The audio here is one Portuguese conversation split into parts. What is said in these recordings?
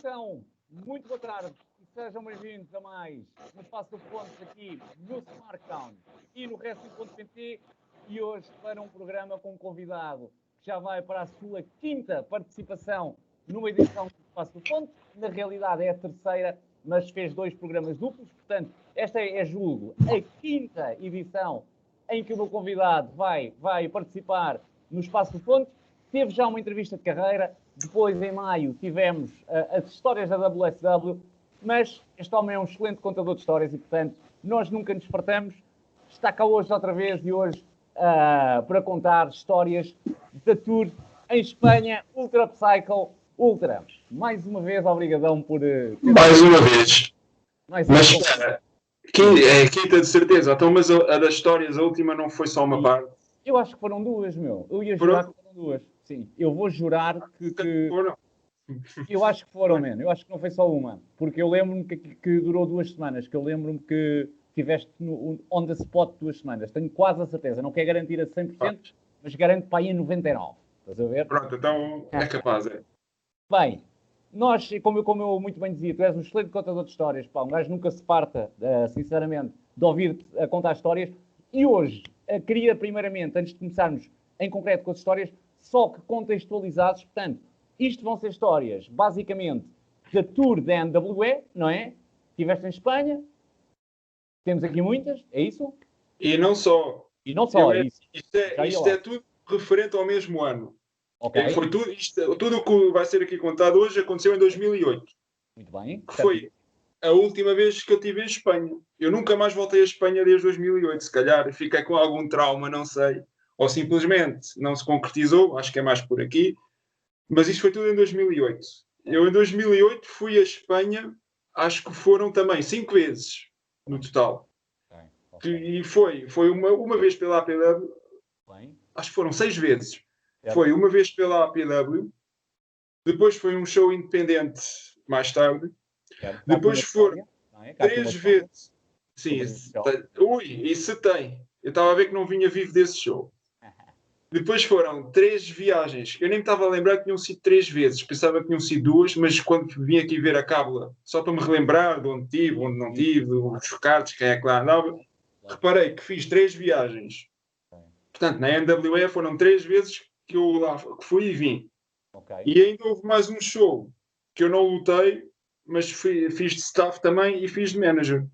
então, muito boa tarde e sejam bem-vindos a mais um Passo do Ponto aqui no Smarttown e no Wrestling.pt e hoje para um programa com um convidado que já vai para a sua quinta participação numa edição do Passo do Ponto. Na realidade é a terceira, mas fez 2 programas duplos, portanto, esta é, julgo, a quinta edição em que o meu convidado vai participar no Espaço do Ponto. Teve já uma entrevista de carreira, depois em maio tivemos as histórias da WSW, mas este homem é um excelente contador de histórias e, portanto, nós nunca nos fartamos. Está cá hoje outra vez e hoje para contar histórias da Tour em Espanha, Ultra Psycho. Ultra, mais uma vez, obrigadão por... mais uma vez. Mas espera, é quinta de certeza. Então, mas a das histórias, a última não foi só uma parte? Eu acho que foram 2, meu. Eu ia jurar que foram 2. Sim, eu vou jurar que... Foram. Eu acho que foram, mano. Eu acho que não foi só uma. Porque eu lembro-me que durou 2 semanas. Que eu lembro-me que tiveste on the spot 2 semanas. Tenho quase a certeza. Não quero garantir a 100%, mas garanto para aí a 99%. Estás a ver? Pronto, então é capaz, é. Bem, nós, como eu muito bem dizia, tu és um excelente contador de histórias. Pá, um gajo nunca se farta, sinceramente, de ouvir-te a contar histórias. E hoje, queria primeiramente, antes de começarmos em concreto com as histórias, só que contextualizados. Portanto, isto vão ser histórias, basicamente, da Tour da NWE, não é? Estiveste em Espanha. Temos aqui muitas, é isso? E não só. E não só, isso. Isto é tudo referente ao mesmo ano. Okay. Foi tudo o que vai ser aqui contado hoje aconteceu em 2008. Muito bem. Que foi a última vez que eu estive em Espanha. Eu nunca mais voltei a Espanha desde 2008. Se calhar fiquei com algum trauma, não sei. Ou simplesmente não se concretizou. Acho que é mais por aqui. Mas isto foi tudo em 2008. Eu em 2008 fui a Espanha, acho que foram também 5 vezes no total. Okay. E foi uma vez pela APW, acho que foram 6 vezes. Foi uma vez pela APW, depois foi um show independente mais tarde, depois foram 3 vezes. Sim, isso tem. Eu estava a ver que não vinha vivo desse show. Depois foram 3 viagens. Eu nem me estava a lembrar que tinham sido 3 vezes. Pensava que tinham sido 2, mas quando vim aqui ver a cábula, só para me relembrar de onde tive, onde não tive, os cards, quem é que lá andava, reparei que fiz 3 viagens. Portanto, na NWE foram 3 vezes que eu lá fui e vim. E ainda houve mais um show que eu não lutei, mas fiz de staff também e fiz de manager.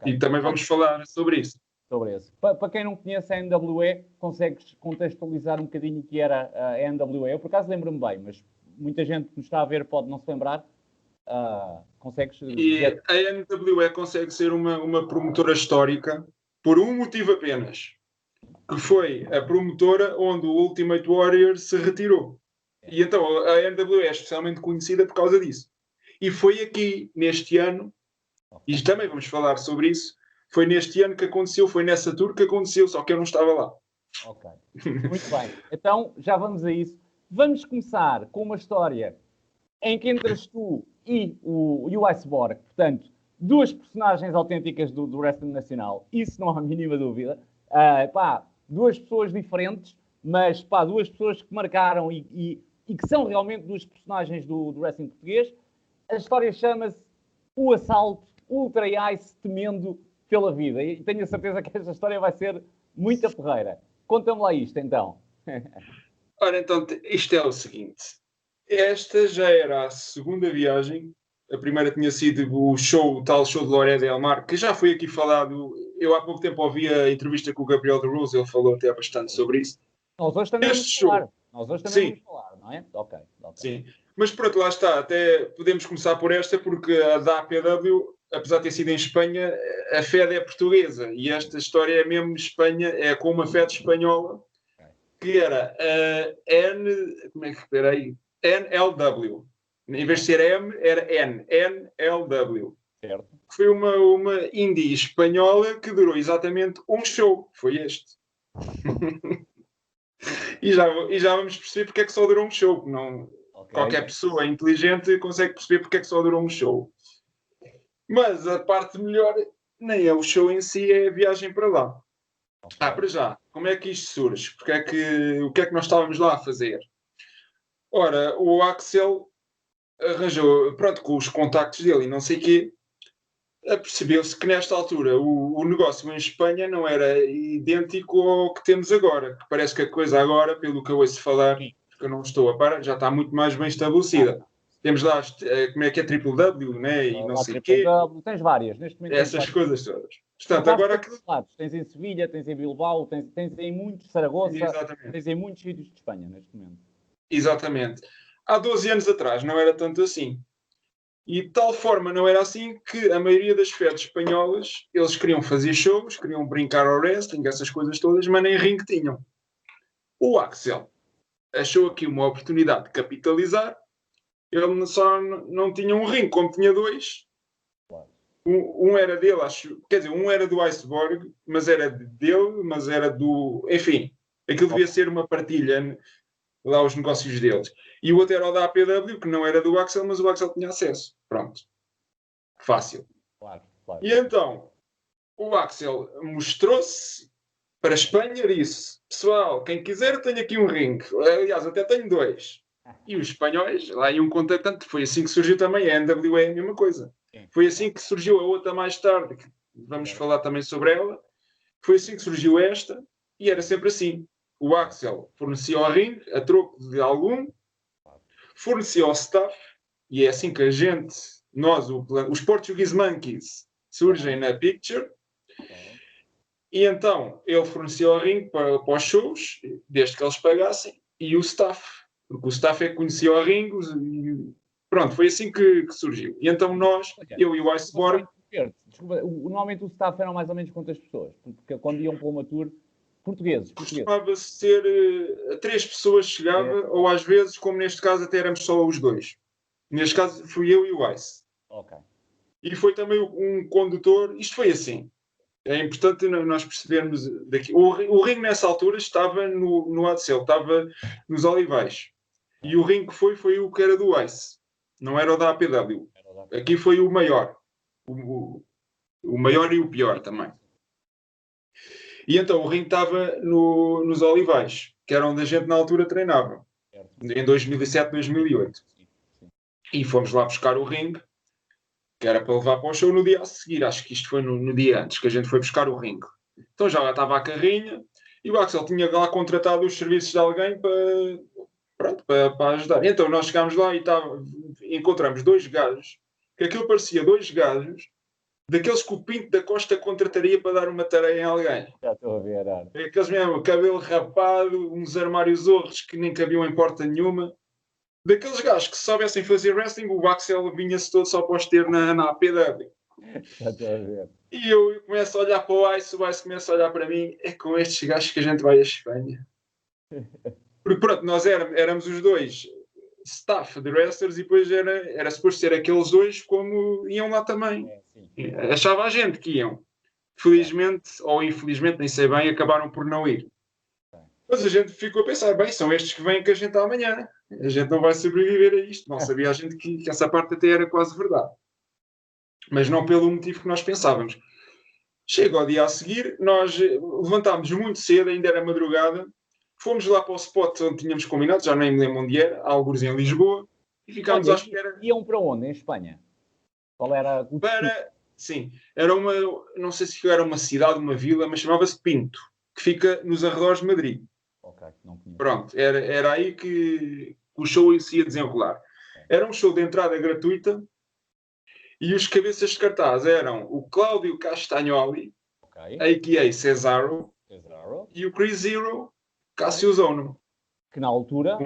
E também vamos falar sobre isso. Sobre isso. Para quem não conhece a NWE, consegues contextualizar um bocadinho o que era a NWE? Eu, por acaso, lembro-me bem, mas muita gente que nos está a ver pode não se lembrar. Consegues... E a NWE consegue ser uma promotora histórica por um motivo apenas, que foi a promotora onde o Ultimate Warrior se retirou. E então a NWE é especialmente conhecida por causa disso. E foi aqui, neste ano, e também vamos falar sobre isso, foi neste ano que aconteceu, foi nessa tour que aconteceu, só que eu não estava lá. Ok, muito bem. Então, já vamos a isso. Vamos começar com uma história em que entras tu e o Iceborg, portanto, 2 personagens autênticas do wrestling nacional, isso não há a mínima dúvida. 2 pessoas diferentes, mas 2 pessoas que marcaram e que são realmente 2 personagens do wrestling português. A história chama-se O Assalto Ultra Ice Temendo pela Vida. E tenho a certeza que esta história vai ser muito porreira. Conta-me lá isto, então. Ora, então, isto é o seguinte. Esta já era a segunda viagem. A primeira tinha sido o tal show de Loré Del Mar, que já foi aqui falado. Eu há pouco tempo ouvi a entrevista com o Gabriel de Rose, ele falou até bastante sobre isso. Nós hoje também vamos falar. Nós hoje também vamos falar, não é? Ok. Sim. Mas pronto, lá está. Até podemos começar por esta, porque a da APW, apesar de ter sido em Espanha, a Fed é portuguesa. E esta história é mesmo Espanha, é com uma Fed espanhola, que era NLW. Em vez de ser M, era NLW. Certo. Foi uma indie espanhola que durou exatamente um show. Foi este. E já vamos perceber porque é que só durou um show. Não, qualquer pessoa inteligente consegue perceber porque é que só durou um show. Mas a parte melhor nem é o show em si, é a viagem para lá. Para já, como é que isto surge? O que é que nós estávamos lá a fazer? Ora, o Axel arranjou, pronto, com os contactos dele e não sei o quê, percebeu-se que nesta altura o negócio em Espanha não era idêntico ao que temos agora. Que parece que a coisa agora, pelo que eu ouço falar, porque eu não estou a par, já está muito mais bem estabelecida. Temos lá, como é que é, Triple W, né? E não sei o quê. Tens várias, neste momento. Essas coisas todas. Portanto, agora... Tens em Sevilha, tens em Bilbao, tens em muitos, Saragoça, Exatamente. tens em muitos sítios de Espanha, neste momento. Exatamente. Há 12 anos atrás não era tanto assim. E de tal forma não era assim que a maioria das fedes espanholas, eles queriam fazer shows, queriam brincar ao wrestling, essas coisas todas, mas nem ringue tinham. O Axel achou aqui uma oportunidade de capitalizar. Ele só não tinha um ringue, como tinha dois. Um era dele, acho. Quer dizer, um era do Iceborg, mas era dele, mas era do... Enfim, aquilo devia ser uma partilha, lá os negócios deles. E o outro era o da APW, que não era do Axel, mas o Axel tinha acesso. Pronto. Fácil. Claro. E então, o Axel mostrou-se para a Espanha e disse: pessoal, quem quiser, eu tenho aqui um ringue. Aliás, até tenho dois. E os espanhóis, lá iam contactando. Foi assim que surgiu também a NWA, a mesma coisa. Foi assim que surgiu a outra mais tarde, que vamos falar também sobre ela. Foi assim que surgiu esta, e era sempre assim. O Axel fornecia ao ringue, a troco de algum, fornecia ao staff, e é assim que a gente, nós, os Portuguese Monkeys, surgem na picture. E então ele fornecia ao ringue para os shows, desde que eles pagassem, e o staff, porque o staff é que conhecia o ringue, e pronto, foi assim que surgiu. E então nós, eu e o Iceborg... Desculpa, normalmente o staff eram mais ou menos quantas pessoas? Porque quando iam para uma tour, portugueses. Costumava ser 3 pessoas chegava, ou às vezes, como neste caso, até éramos só os dois. Neste caso fui eu e o Ice. Ok. E foi também um condutor, isto foi assim. É importante nós percebermos daqui. O ringue nessa altura estava no Adcel, estava nos Olivais. E o ringue que foi o que era do Ice. Não era o da APW. Aqui foi o maior. O maior e o pior também. E então o ringue estava nos Olivais, que era onde a gente na altura treinava. Em 2007, 2008. E fomos lá buscar o ringue, que era para levar para o show no dia a seguir. Acho que isto foi no dia antes que a gente foi buscar o ringue. Então já lá estava a carrinha e o Axel tinha lá contratado os serviços de alguém para ajudar. Então nós chegámos lá e encontramos 2 gajos, que aquilo parecia 2 gajos daqueles que o Pinto da Costa contrataria para dar uma tarefa em alguém. Já estou a ver. Aqueles mesmo, cabelo rapado, uns armários horros que nem cabiam em porta nenhuma. Daqueles gajos que se soubessem fazer wrestling, o Axel vinha-se todo só para os ter na APW. Já estou a ver. E eu começo a olhar para o Ice começa a olhar para mim, é com estes gajos que a gente vai à Espanha. Porque pronto, nós éramos os dois staff de wrestlers e depois era suposto ser aqueles dois como iam lá também. Achava a gente que iam. Felizmente, ou infelizmente, nem sei bem, acabaram por não ir. Mas a gente ficou a pensar, bem, são estes que vêm que a gente amanhã. A gente não vai sobreviver a isto. Não sabia a gente que essa parte até era quase verdade. Mas não pelo motivo que nós pensávamos. Chega ao dia a seguir, nós levantámos muito cedo, ainda era madrugada, fomos lá para o spot onde tínhamos combinado, já nem me lembro onde era, algures em Lisboa, e ficámos à espera. Iam para onde, em Espanha? Qual era o Sim, era não sei se era uma cidade, uma vila, mas chamava-se Pinto, que fica nos arredores de Madrid. Ok, não conheço. Pronto, era aí que o show se ia desenrolar. Era um show de entrada gratuita e os cabeças de cartaz eram o Cláudio Castagnoli, a.k.a. Cesaro, e o Chris Hero, Cassius Ohno. Que na altura...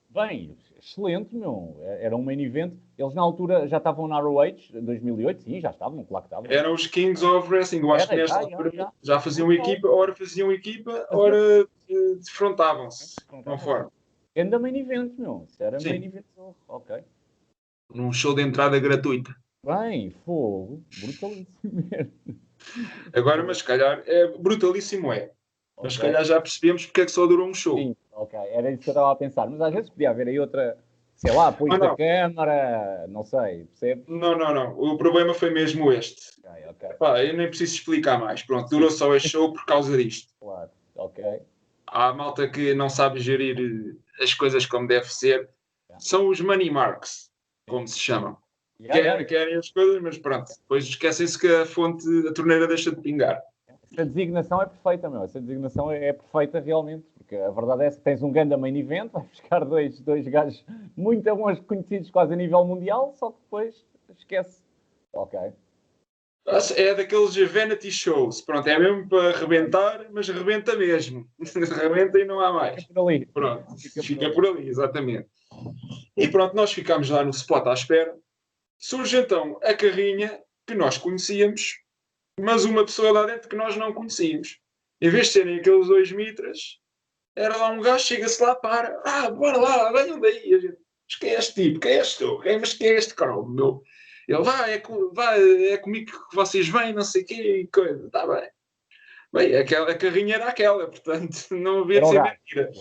Bem, excelente, meu. Era um main event. Eles na altura já estavam na ROH, 2008, sim, já estavam, claro que estavam. Eram os Kings of Wrestling. Eu acho que nesta altura já faziam equipa, ora defrontavam-se. Conforme. Ainda main event, meu. Isso era main event. Ok. Num show de entrada gratuita. Bem, fogo. Brutalíssimo mesmo. Agora, mas se calhar, brutalíssimo é. Mas se calhar já percebemos porque é que só durou um show. Sim, ok. Era isso que eu estava a pensar. Mas às vezes podia haver aí outra, sei lá, apoio da câmara, não sei, percebe? Não. O problema foi mesmo este. Ok. Pá, eu nem preciso explicar mais. Pronto, durou só este show por causa disto. Claro, ok. Há malta que não sabe gerir as coisas como deve ser. São os money marks. como se chamam. Querem as coisas, mas pronto. Depois esquecem-se que a torneira deixa de pingar. Essa designação é perfeita, meu. Essa designação é perfeita realmente, porque a verdade é que tens um grande main event, vais buscar dois gajos muito bons, conhecidos quase a nível mundial, só que depois esquece. Ok. É daqueles vanity shows. Pronto, é mesmo para arrebentar, mas arrebenta mesmo. Arrebenta e não há mais. Fica por ali. Pronto, fica por ali, exatamente. E pronto, nós ficámos lá no spot à espera. Surge então a carrinha que nós conhecíamos, mas uma pessoa lá dentro que nós não conhecíamos. Em vez de serem aqueles dois mitras, era lá um gajo, chega-se lá, para. Bora lá, venham daí. A gente, mas quem é este tipo? Quem é este tu? Mas quem é este cromo, meu? Ele, é comigo que vocês vêm, não sei o quê, e coisa. Está bem. Bem, a carrinha era aquela, portanto, não havia de ser mentira.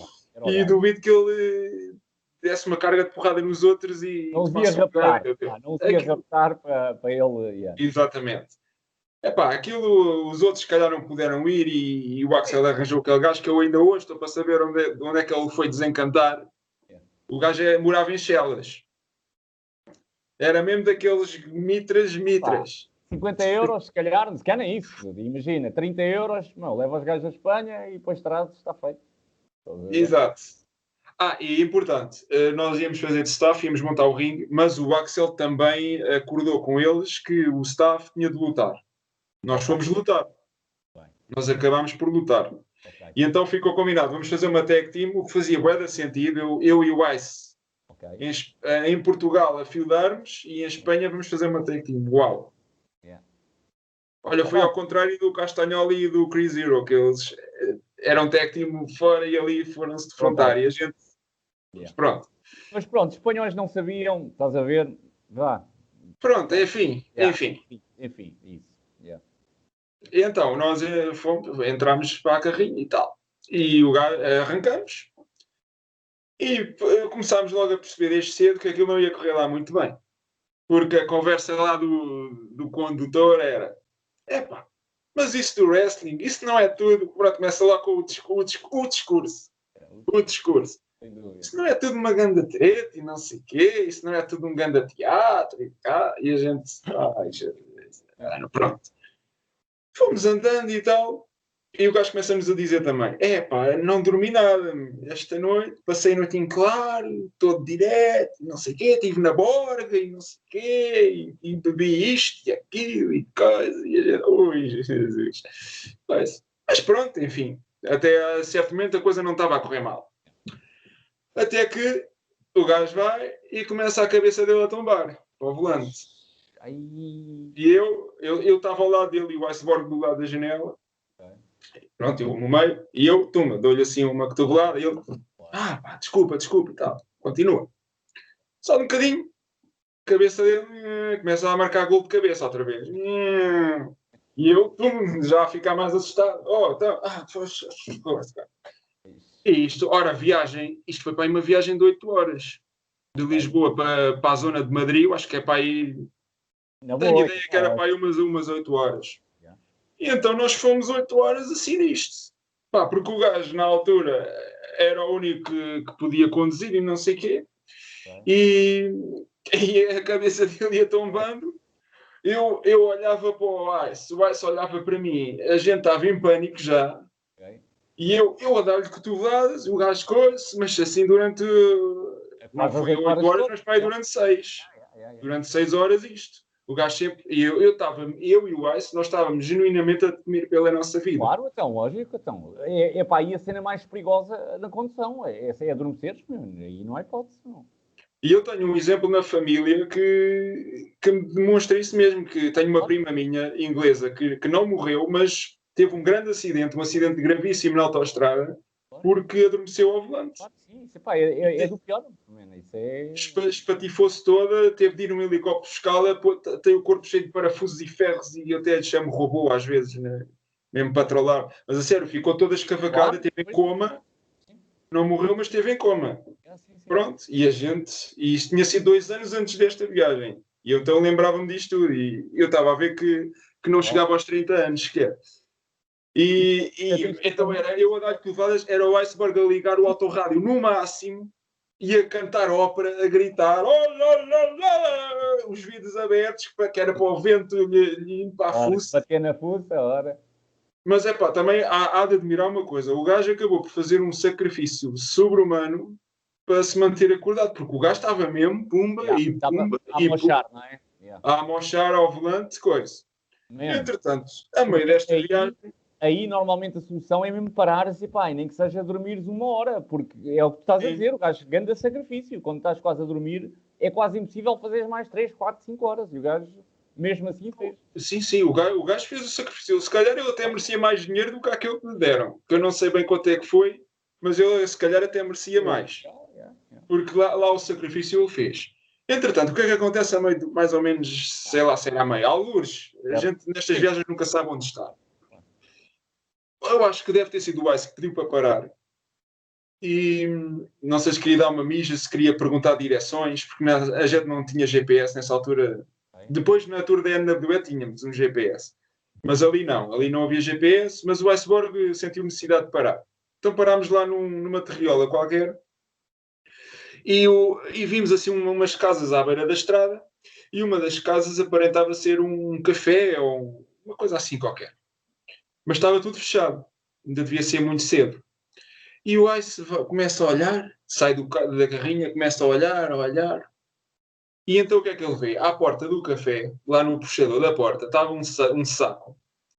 E duvido que ele desse uma carga de porrada nos outros e... Não os ia raptar. Não os ia raptar para ele... Yeah. Exatamente. Os outros se calhar não puderam ir e o Axel arranjou aquele gajo que eu ainda hoje estou para saber onde é que ele foi desencantar. Yeah. O gajo morava em Chelas. Era mesmo daqueles mitras. 50 euros, se calhar nem isso. Imagina, 30 euros, não, leva os gajos à Espanha e depois trazes, está feito. Exato. E importante, nós íamos fazer de staff, íamos montar o ringue, mas o Axel também acordou com eles que o staff tinha de lutar. Nós fomos lutar. Nós acabámos por lutar. E então ficou combinado, vamos fazer uma tag team, o que fazia bué de sentido, eu e o Ice. Em Portugal a fio de armas e em Espanha vamos fazer uma tag team. Uau! Yeah. Olha, foi ao contrário do Castagnoli e do Chris Hero, que eles eram tag team fora e ali foram-se defrontar. E a gente... Yeah. Pronto. Mas pronto, os espanhóis não sabiam, estás a ver? Vá. Pronto, enfim. Enfim, isso. Yeah. E então, nós entramos para a carrinha e tal. E arrancamos. E começámos logo a perceber desde cedo que aquilo não ia correr lá muito bem. Porque a conversa lá do condutor era: mas isso do wrestling, isso não é tudo. Pronto, começa lá com o discurso. Isso não é tudo uma ganda treta e não sei o quê. Isso não é tudo um ganda teatro e a gente... pronto. Fomos andando e tal. E o gajo começa-nos a dizer também: não dormi nada esta noite, passei a noite em claro, todo direto, não sei o quê, estive na borga e não sei o quê, e bebi isto e aquilo e coisa, e a gente, ui, Jesus. Mas pronto, enfim, até a certo momento a coisa não estava a correr mal. Até que o gajo vai e começa a cabeça dele a tombar para o volante. E eu estava ao lado dele e o iceberg do lado da janela. Pronto, eu no meio, e eu, dou-lhe assim uma cotovelada, e ele, desculpa, e tal, continua. Só um bocadinho, a cabeça dele começa a marcar gol de cabeça outra vez. E eu, já a ficar mais assustado. E isto, isto foi para aí uma viagem de 8 horas. De Lisboa para a zona de Madrid, eu acho que é para aí... Tenho ideia que era para aí umas 8 horas. E então nós fomos 8 horas assim nisto. Porque o gajo, na altura, era o único que podia conduzir e não sei o quê. E a cabeça dele ia tombando. Eu olhava para o Ice olhava para mim. A gente estava em pânico já. E eu a dar-lhe cotoveladas, o gajo coisa, mas assim durante... Não foi 8 horas, mas para aí durante 6. Durante 6 horas isto. O gajo sempre... Eu e o Ice, nós estávamos genuinamente a temer pela nossa vida. Claro, então, lógico. Então. Aí a cena mais perigosa da condução. Essa é adormeceres, aí não há hipótese, não. E eu tenho um exemplo na família que me demonstra isso mesmo, que tenho uma prima minha, inglesa, que não morreu, mas teve um grande acidente, um acidente gravíssimo na autoestrada, porque adormeceu ao volante. Claro, sim. Isso, é do pior. Espatifou-se toda, teve de ir num helicóptero escala, tem o corpo cheio de parafusos e ferros, e eu até lhe chamo robô às vezes, né? Mesmo para trollar. Mas a sério, ficou toda escavacada, teve em coma, não morreu, mas esteve em coma. Pronto, e isto tinha sido 2 anos antes desta viagem, e eu então lembrava-me disto tudo, e eu estava a ver que não chegava aos 30 anos sequer. E então eu a dar-lhe cotovelas, era o iceberg a ligar o autorrádio no máximo, e a cantar ópera, a gritar, os vidros abertos, que era para o vento lhe ir para a Ora, fuça. bater na fuça, ora. Mas é pá, também há de admirar uma coisa: o gajo acabou por fazer um sacrifício sobre-humano para se manter acordado, porque o gajo estava mesmo, pumba, Yeah, e estava pumba, a e pumba, mochar, não é? Yeah. a amochar ao volante, coisa. Mesmo. Entretanto, a meio Porque desta viagem, aí normalmente a solução é mesmo parares e pá, e nem que seja dormires 1 hora, porque é o que tu estás a dizer, o gajo ganha sacrifício. Quando estás quase a dormir, é quase impossível fazeres mais 3, 4, 5 horas. E o gajo, mesmo assim, fez. sim, o gajo fez o sacrifício. Se calhar ele até merecia mais dinheiro do que aquele que lhe deram. Que eu não sei bem quanto é que foi, mas ele se calhar até merecia mais. Yeah. Porque lá o sacrifício ele fez. Entretanto, o que é que acontece a meio de, mais ou menos, sei lá, será a meio? Algures. A gente nestas viagens nunca sabe onde está. Eu acho que deve ter sido o Ice que pediu para parar. E não sei se queria dar uma mija, se queria perguntar direções, porque a gente não tinha GPS nessa altura. Depois, na tour da NWE, tínhamos um GPS. Mas ali não havia GPS, mas o Iceborg sentiu necessidade de parar. Então parámos lá numa terriola qualquer e vimos assim umas casas à beira da estrada e uma das casas aparentava ser um café ou uma coisa assim qualquer. Mas estava tudo fechado. Ainda devia ser muito cedo. E o Ice começa a olhar, sai da carrinha, começa a olhar. E então o que é que ele vê? À porta do café, lá no puxador da porta, estava um saco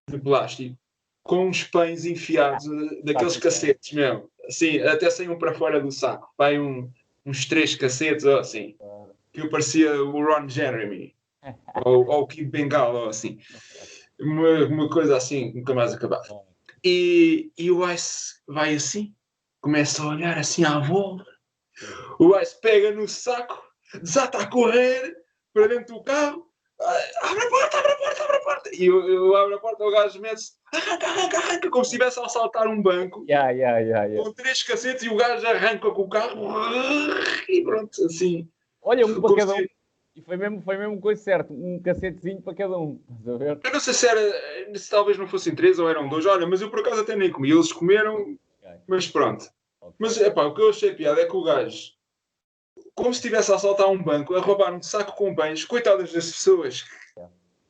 de plástico com uns pães enfiados, daqueles cacetes mesmo. Assim, até saíam para fora do saco. Vai uns 3 cacetes ou assim. Que parecia o Ron Jeremy. ou o Kid Bengala ou assim. Uma coisa assim, nunca mais acabava. E o Ice vai assim, começa a olhar assim à volta. O Ice pega no saco, desata a correr para dentro do carro. Abre a porta. E eu abro a porta, o gajo mete-se, arranca, como se estivesse a assaltar um banco. Com 3 cacetes e o gajo arranca com o carro. E pronto, assim. Olha, um para cada um. E foi mesmo coisa certa, um cacetezinho para cada um. Estás a ver? Eu não sei se talvez não fossem 3 ou eram 2. Olha, mas eu por acaso até nem comi. Eles comeram, mas pronto. Mas epá, o que eu achei piada é que o gajo, como se estivesse a assaltar um banco, a roubar um saco com pães, coitadas das pessoas.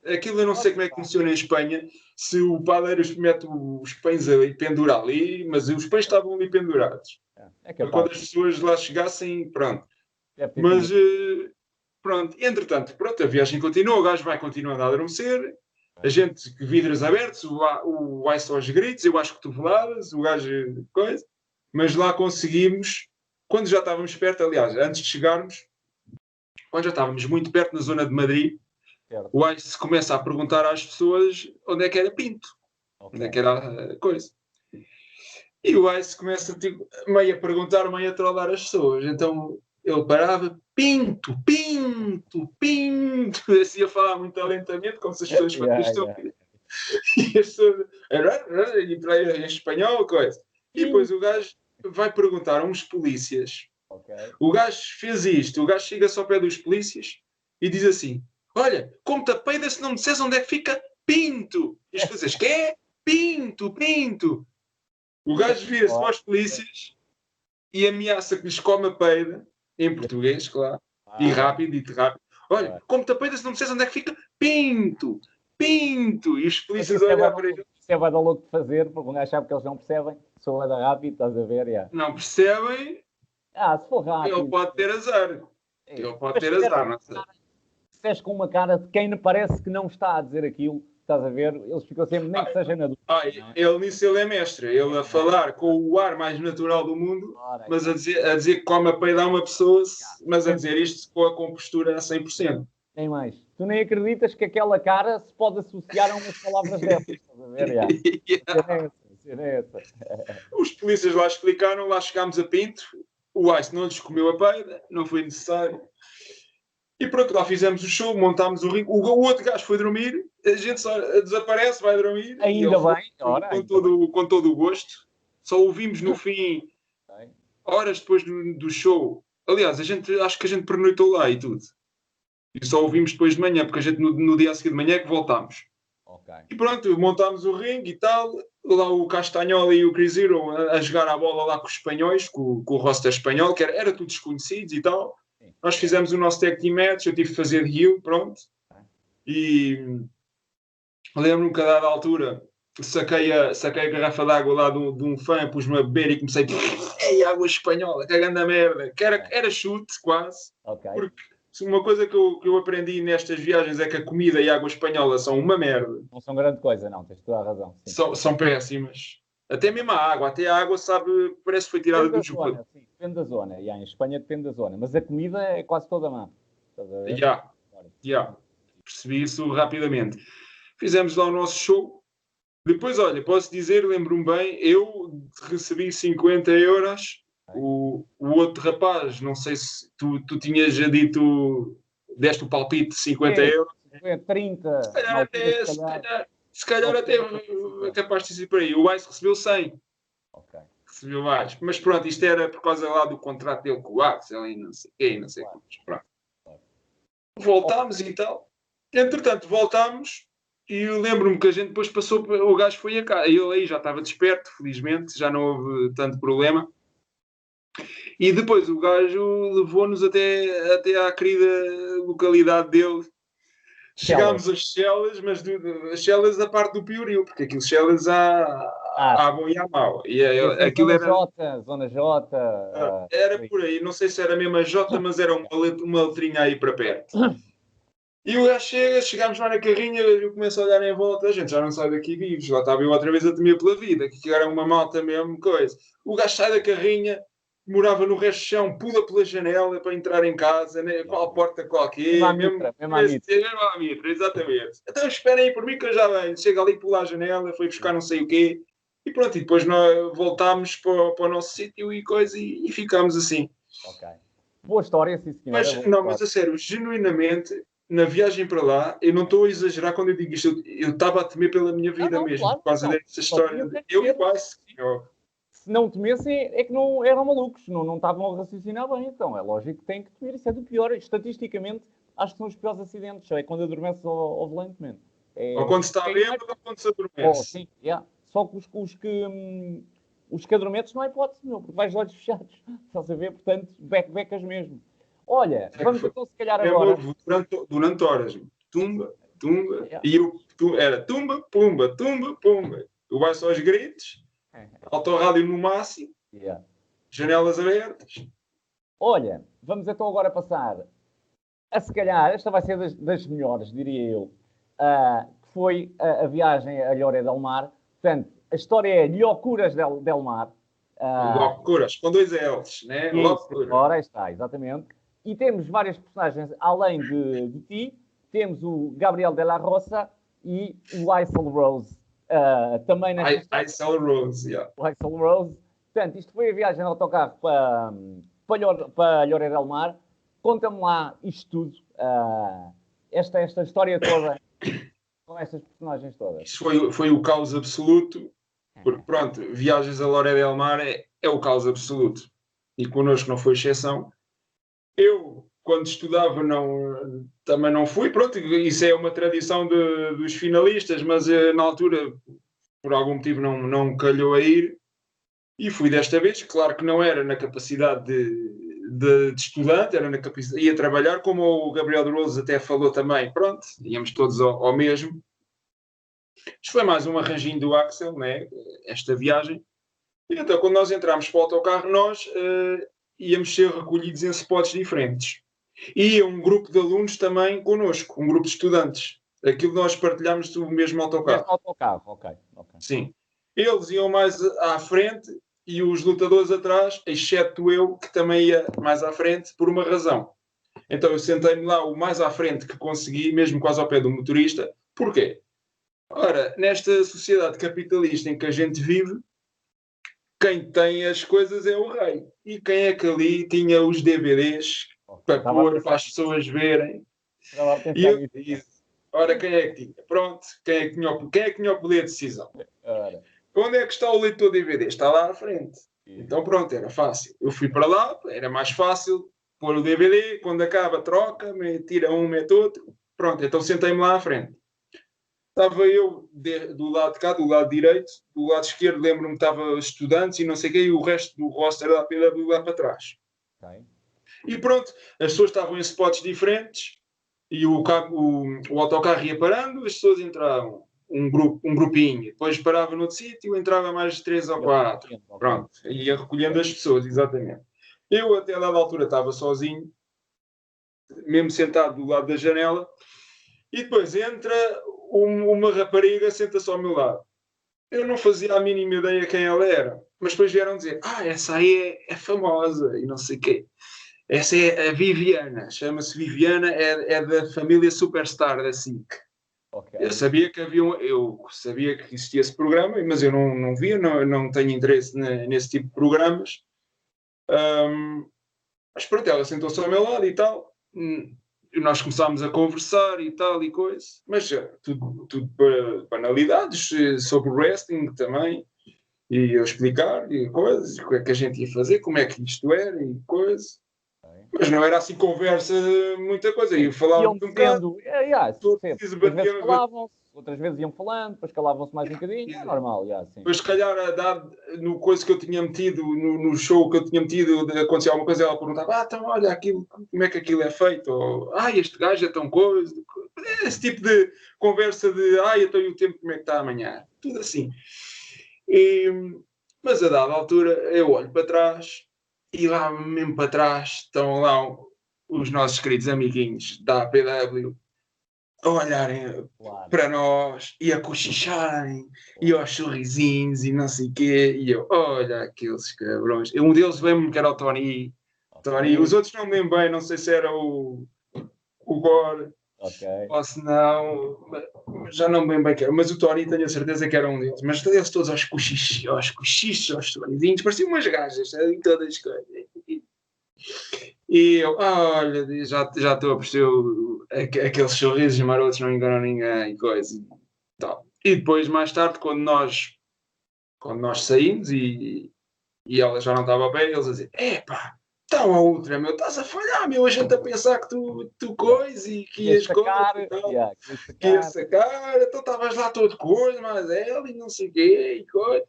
Aquilo eu não sei como é que funciona em Espanha, se o padeiro mete os pães ali, pendura ali, mas os pães estavam ali pendurados. Quando as pessoas lá chegassem, pronto. Mas, pronto, entretanto, pronto, a viagem continua, o gajo vai continuando a adormecer, a gente, vidros abertos, o Ice aos gritos, eu acho que cotoveladas, o gajo, coisa, mas lá conseguimos, quando já estávamos perto, aliás, antes de chegarmos, quando já estávamos muito perto na zona de Madrid, o Ice começa a perguntar às pessoas onde é que era Pinto, onde é que era a coisa. E o Ice começa tipo, meio a perguntar, meio a trollar as pessoas. Então ele parava, Pinto, assim a falar muito lentamente, como se as pessoas fossem e as pessoas e para ele em espanhol, coisa. E depois o gajo vai perguntar a uns polícias. O gajo fez isto, o gajo chega-se ao pé dos polícias e diz assim: olha, como te apeida se não me disseres onde é que fica Pinto? E as polícias, que é? Pinto. O gajo vira-se para os polícias e ameaça que lhes come a peida, em português, claro, e rápido. Olha, como te apeidas, não me disseres onde é que fica Pinto. E os polícias olham para ele. Isso é bada louco de fazer, porque um gajo sabe que eles não percebem. Sou bada rápido, estás a ver? Não percebem. Se for rápido. Ele pode ter azar. Não sei. Se és com uma cara de quem parece que não está a dizer aquilo, estás a ver? Eles ficam sempre, nem que seja na dúvida. Ele é mestre. Ele a falar com o ar mais natural do mundo, mas a dizer que come a peidar uma pessoa, mas a dizer isto com a compostura a 100%. Nem mais. Tu nem acreditas que aquela cara se pode associar a umas palavras dessas. Estás a ver? Essa. Os polícias lá explicaram, lá chegámos a Pinto, o Ice não lhes comeu a peida, não foi necessário. E pronto, lá fizemos o show, montámos o ringue. O outro gajo foi dormir, a gente só desaparece, vai dormir. Ainda bem, com todo o gosto. Só ouvimos no fim, horas depois do show. Aliás, acho que a gente pernoitou lá e tudo. E só ouvimos depois de manhã, porque a gente no dia a seguir de manhã é que voltámos. E pronto, montámos o ringue e tal. lá o Castanhola e o Cruzeiro a jogar a bola lá com os espanhóis, com o roster espanhol, que era tudo desconhecidos e tal. Sim. Nós fizemos o nosso tag team match, eu tive de fazer de heel, pronto. E lembro-me que a dada altura saquei a garrafa de água lá de um fã, pus-me a beber e comecei a ei, água espanhola, que grande merda. Que era chute, quase. Ok. Porque uma coisa que eu aprendi nestas viagens é que a comida e a água espanhola são uma merda. Não são grande coisa, não, tens toda a razão. Sim. São péssimas. Até mesmo até a água, sabe, parece que foi tirada Depende do da zona, jogo. sim, depende da zona. E em Espanha depende da zona. Mas a comida é quase toda má. Estás a ver? Já. Percebi isso rapidamente. Fizemos lá o nosso show. Depois, olha, posso dizer, lembro-me bem, eu recebi 50 euros. O outro rapaz, não sei se tu tinhas já dito, deste o palpite de 50 euros. Foi a 30. Se calhar na altura, até, se calhar até é capaz de ser por aí. O Ice recebeu 100. Ok. Recebeu mais. Mas pronto, isto era por causa lá do contrato dele com o Axel e não sei o quê, não sei como. Pronto. Voltámos e tal. Entretanto, voltámos e eu lembro-me que a gente depois passou, o gajo foi a casa. Ele aí já estava desperto, felizmente, já não houve tanto problema. E depois o gajo levou-nos até à querida localidade dele. Chegámos às Chelas, mas as Chelas a parte do Piorio, porque aquilo Chelas há bom e há mau. E aquilo Zona J. Era por aí, não sei se era mesmo a J, mas era uma letrinha aí para perto. E o gajo chegámos lá na carrinha, eu começo a olhar em volta, a gente já não sai daqui vivos, lá estava eu outra vez a temer pela vida, que era uma malta mesmo, coisa. O gajo sai da carrinha, morava no resto do chão, pula pela janela para entrar em casa, né? Qual porta qualquer, mesmo à mitra, exatamente. Então esperem aí por mim que eu já venho. Chega ali, pula a janela, foi buscar não sei o quê, e pronto, e depois nós voltámos para o nosso sítio e coisa, e ficámos assim. Ok. Boa história, sim senhora. Mas a sério, genuinamente, na viagem para lá, eu não estou a exagerar quando eu digo isto, eu estava a temer pela minha vida mesmo, claro, por causa dessa história. Eu e quase. Se não temessem, é que não eram malucos, não estavam a raciocinar bem. Então, é lógico que têm que temer. Isso é do pior. Estatisticamente, acho que são os piores acidentes. É quando adormeces ao volante, mesmo. Ou quando se está bêbado ou quando se adormece. Sim, só que os que adormeces não há hipótese, porque vais de olhos fechados. Estás a ver? Portanto, becas mesmo. Olha, vamos então se calhar agora... Durante horas. Tumba. E era tumba, pumba. Eu vai só aos gritos, autorrádio no máximo, janelas abertas. Olha, vamos então agora passar a se calhar, esta vai ser das melhores, diria eu, que foi a viagem a Lloret del Mar. Portanto, a história é Loucuras del Mar. Loucuras, com 2 L's, né? Loucuras. Ora, está, exatamente. E temos várias personagens, além de ti, temos o Gabriel de la Roça e o Icel Rose. Também nesta Icel Rose, o Icel Rose. Portanto, isto foi a viagem de autocarro para Lloret del Mar. Conta-me lá isto tudo, esta história toda, com estas personagens todas. Isso foi o caos absoluto, porque pronto, viagens a Lloret del Mar é o caos absoluto. E connosco não foi exceção. Eu, quando estudava, também não fui. Pronto, isso é uma tradição dos finalistas, mas na altura, por algum motivo, não calhou a ir. E fui desta vez. Claro que não era na capacidade de estudante, era na capacidade, ia trabalhar, como o Gabriel de Rose até falou também. Pronto, íamos todos ao mesmo. Isto foi mais um arranjinho do Axel, né? Esta viagem. E então, quando nós entramos para o autocarro, nós íamos ser recolhidos em spots diferentes. E um grupo de alunos também connosco, um grupo de estudantes. Aquilo nós partilhámos do mesmo autocarro. Ok. Sim. Eles iam mais à frente e os lutadores atrás, exceto eu, que também ia mais à frente, por uma razão. Então eu sentei-me lá o mais à frente que consegui, mesmo quase ao pé do motorista. Porquê? Ora, nesta sociedade capitalista em que a gente vive, quem tem as coisas é o rei. E quem é que ali tinha os DVDs para pôr, para as pessoas verem? E eu disse, ora, quem é que tinha? Pronto, quem é que tinha o poder de decisão? Onde é que está o leitor de DVD? Está lá à frente. Então pronto, era fácil. Eu fui para lá, era mais fácil pôr o DVD, quando acaba troca, tira um, mete outro. Pronto, então sentei-me lá à frente. estava eu do lado de cá, do lado direito, do lado esquerdo lembro-me que estava estudantes e não sei o quê, e o resto do roster da PW lá para trás. Ok. E pronto, as pessoas estavam em spots diferentes e o autocarro ia parando, as pessoas entravam, um grupinho, depois parava no outro sítio, entrava mais 3 ou 4. Pronto, ia recolhendo as pessoas, exatamente. Eu até a dada altura estava sozinho, mesmo sentado do lado da janela, e depois entra uma rapariga, senta-se ao meu lado. Eu não fazia a mínima ideia quem ela era, mas depois vieram dizer, essa aí é famosa, e não sei o quê. Essa é a Viviana, chama-se Viviana, é da família Superstar da SIC. Okay. Eu sabia que existia esse programa, mas eu não via, não tenho interesse nesse tipo de programas. Mas pronto, ela sentou-se ao meu lado e tal. Nós começámos a conversar e tal e coisa, mas tudo banalidades sobre wrestling também, e eu explicar e coisas, o que é que a gente ia fazer, como é que isto era e coisa. Mas não era assim conversa, muita coisa. E falávamos um bocado. Às vezes falavam-se, outras vezes iam falando, depois calavam-se mais um bocadinho. É normal, sim. Depois, se calhar, no coisa que eu tinha metido, no show que eu tinha metido, acontecia alguma coisa, ela perguntava: então, olha, aquilo, como é que aquilo é feito? Ou, este gajo é tão coisa. Esse tipo de conversa de, então e o tempo, como é que está amanhã? Tudo assim. Mas a dada altura, eu olho para trás. E lá, mesmo para trás, estão lá os nossos queridos amiguinhos da APW a olharem para nós e a cochicharem e aos sorrisinhos e não sei o quê. E eu, olha aqueles cabrões. Um deles lembro-me que era o Tony. Os outros não me lembro bem, não sei se era o Gore. Ou se não, já não me lembro bem que era, mas o Tony tenho a certeza que era um deles. Mas eles todos aos cochichos, aos sorrisinhos, pareciam umas gajas, em todas as coisas. E eu, olha, já estou a perceber aqueles sorrisos marotos não enganam ninguém e coisa e tal. E depois, mais tarde, quando nós saímos e ela já não estava bem, eles a dizer, então a outra, meu, estás a falhar, meu, a gente a pensar que tu coisa e que ias sacar, que ia sacar, então estavas lá todo coisa, mas ela e não sei o quê e coisa.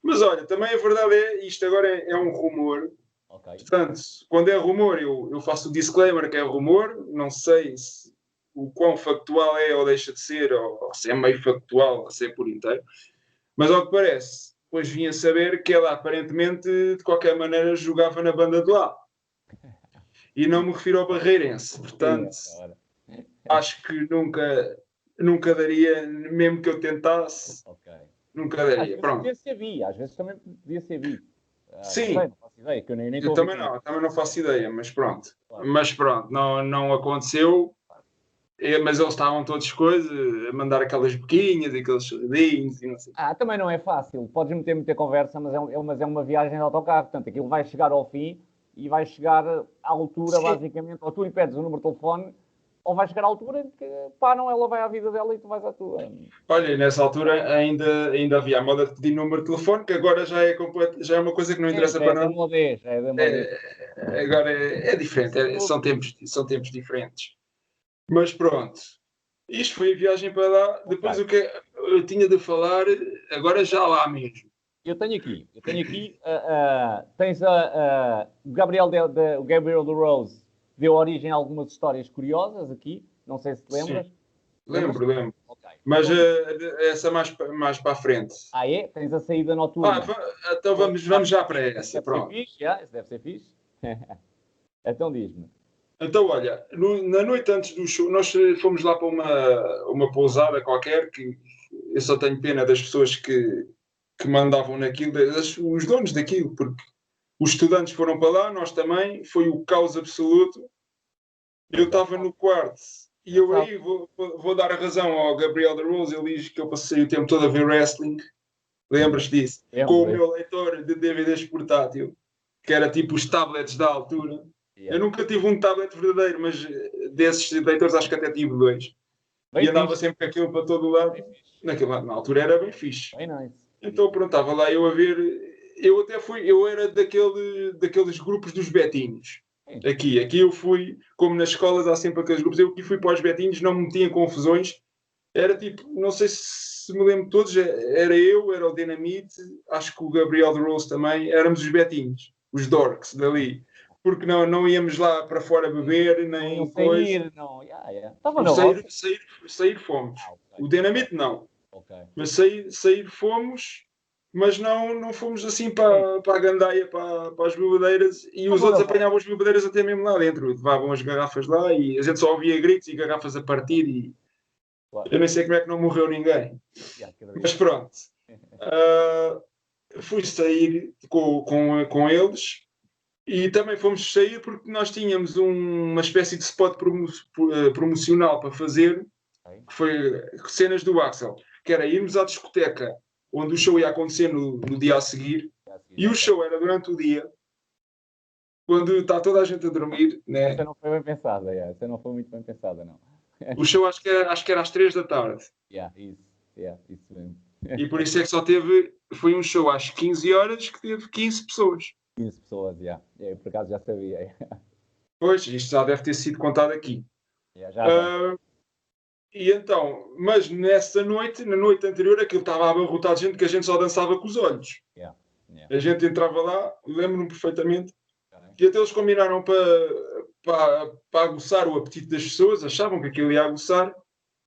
Mas olha, também a verdade isto agora é um rumor. Portanto, quando é rumor, eu faço o disclaimer que é rumor, não sei o quão factual é ou deixa de ser, ou se é meio factual, se é por inteiro, mas ao que parece, depois vim a saber que ela aparentemente, de qualquer maneira, jogava na banda de lá. E não me refiro ao Barreirense, portanto, acho que nunca daria, mesmo que eu tentasse, nunca daria. Às vezes também podia ser bi. Sim, não faço ideia, que eu também não faço ideia, mas pronto. Claro. Mas pronto, não aconteceu. Mas eles estavam todos coisas, a mandar aquelas boquinhas, aqueles sorridinhos e não sei. Também não é fácil. Podes meter muita conversa, mas é uma viagem de autocarro. Portanto, aquilo vai chegar ao fim e vai chegar à altura, basicamente, ou tu lhe pedes o número de telefone, ou vai chegar à altura em que, ela vai à vida dela e tu vais à tua. Olha, nessa altura ainda havia a moda de pedir número de telefone, que agora já é uma coisa que não interessa para nada. Agora é diferente, são tempos diferentes. Mas pronto, isto foi a viagem para lá. Depois o que eu tinha de falar, agora já lá mesmo. Eu tenho aqui tens o Gabriel do Rose, deu origem a algumas histórias curiosas aqui, não sei se te lembras. Sim. Lembro. Okay. Mas essa mais para a frente. É? Tens a saída noturna. Então vamos já para essa. Pronto. Isso deve ser fixe. Então diz-me. Então, olha, na noite antes do show, nós fomos lá para uma pousada qualquer, que eu só tenho pena das pessoas que mandavam naquilo, os donos daquilo, porque os estudantes foram para lá, nós também, foi o caos absoluto. Eu estava no quarto e eu aí vou dar a razão ao Gabriel da Rose, ele diz que eu passei o tempo todo a ver wrestling, lembras disso? Com o meu leitor de DVDs portátil, que era tipo os tablets da altura. Eu nunca tive um tablet verdadeiro, mas desses leitores acho que até tive 2. E andava sempre com aquilo para todo o lado. Na altura era bem fixe. Então pronto, estava lá eu a ver. Eu era daqueles grupos dos betinhos. Aqui eu fui, como nas escolas há sempre aqueles grupos, eu aqui fui para os betinhos, não me metia em confusões. Era tipo, não sei se me lembro de todos, era eu, era o Dynamite, acho que o Gabriel de Rose também, éramos os betinhos, os dorks dali. Porque não íamos lá para fora beber, Não iam nem coisa. sair, não. Estavam O na vossa. sair fomos. Ok. O Dynamite não. Ok. Mas sair fomos, mas não fomos assim Sim. para a gandaia, para as bebedeiras, e os Estavam na outros vossa. apanhavam as bebedeiras até mesmo lá dentro. Levavam as garrafas lá e a gente só ouvia gritos e garrafas a partir e Claro. eu nem sei como é que não morreu ninguém. Mas pronto. Fui sair com eles e também fomos sair porque nós tínhamos uma espécie de spot promocional para fazer, Ok. que foi cenas do Axel, que era irmos à discoteca onde o show ia acontecer no dia a seguir, Já segui, e o ok. show era durante o dia, quando está toda a gente a dormir, Essa né? não foi bem pensada, essa não foi muito bem pensada, não. O show acho que era às 3 da tarde. Isso, isso mesmo. E por isso é que foi um show às 15 horas que teve 15 pessoas. 15 pessoas, Eu, por acaso já sabia. Pois, isto já deve ter sido contado aqui. Já. E então, mas na noite anterior, aquilo estava abarrotado de gente que a gente só dançava com os olhos. Yeah. A gente entrava lá, lembro-me perfeitamente, Okay. e até eles combinaram para aguçar o apetite das pessoas, achavam que aquilo ia aguçar.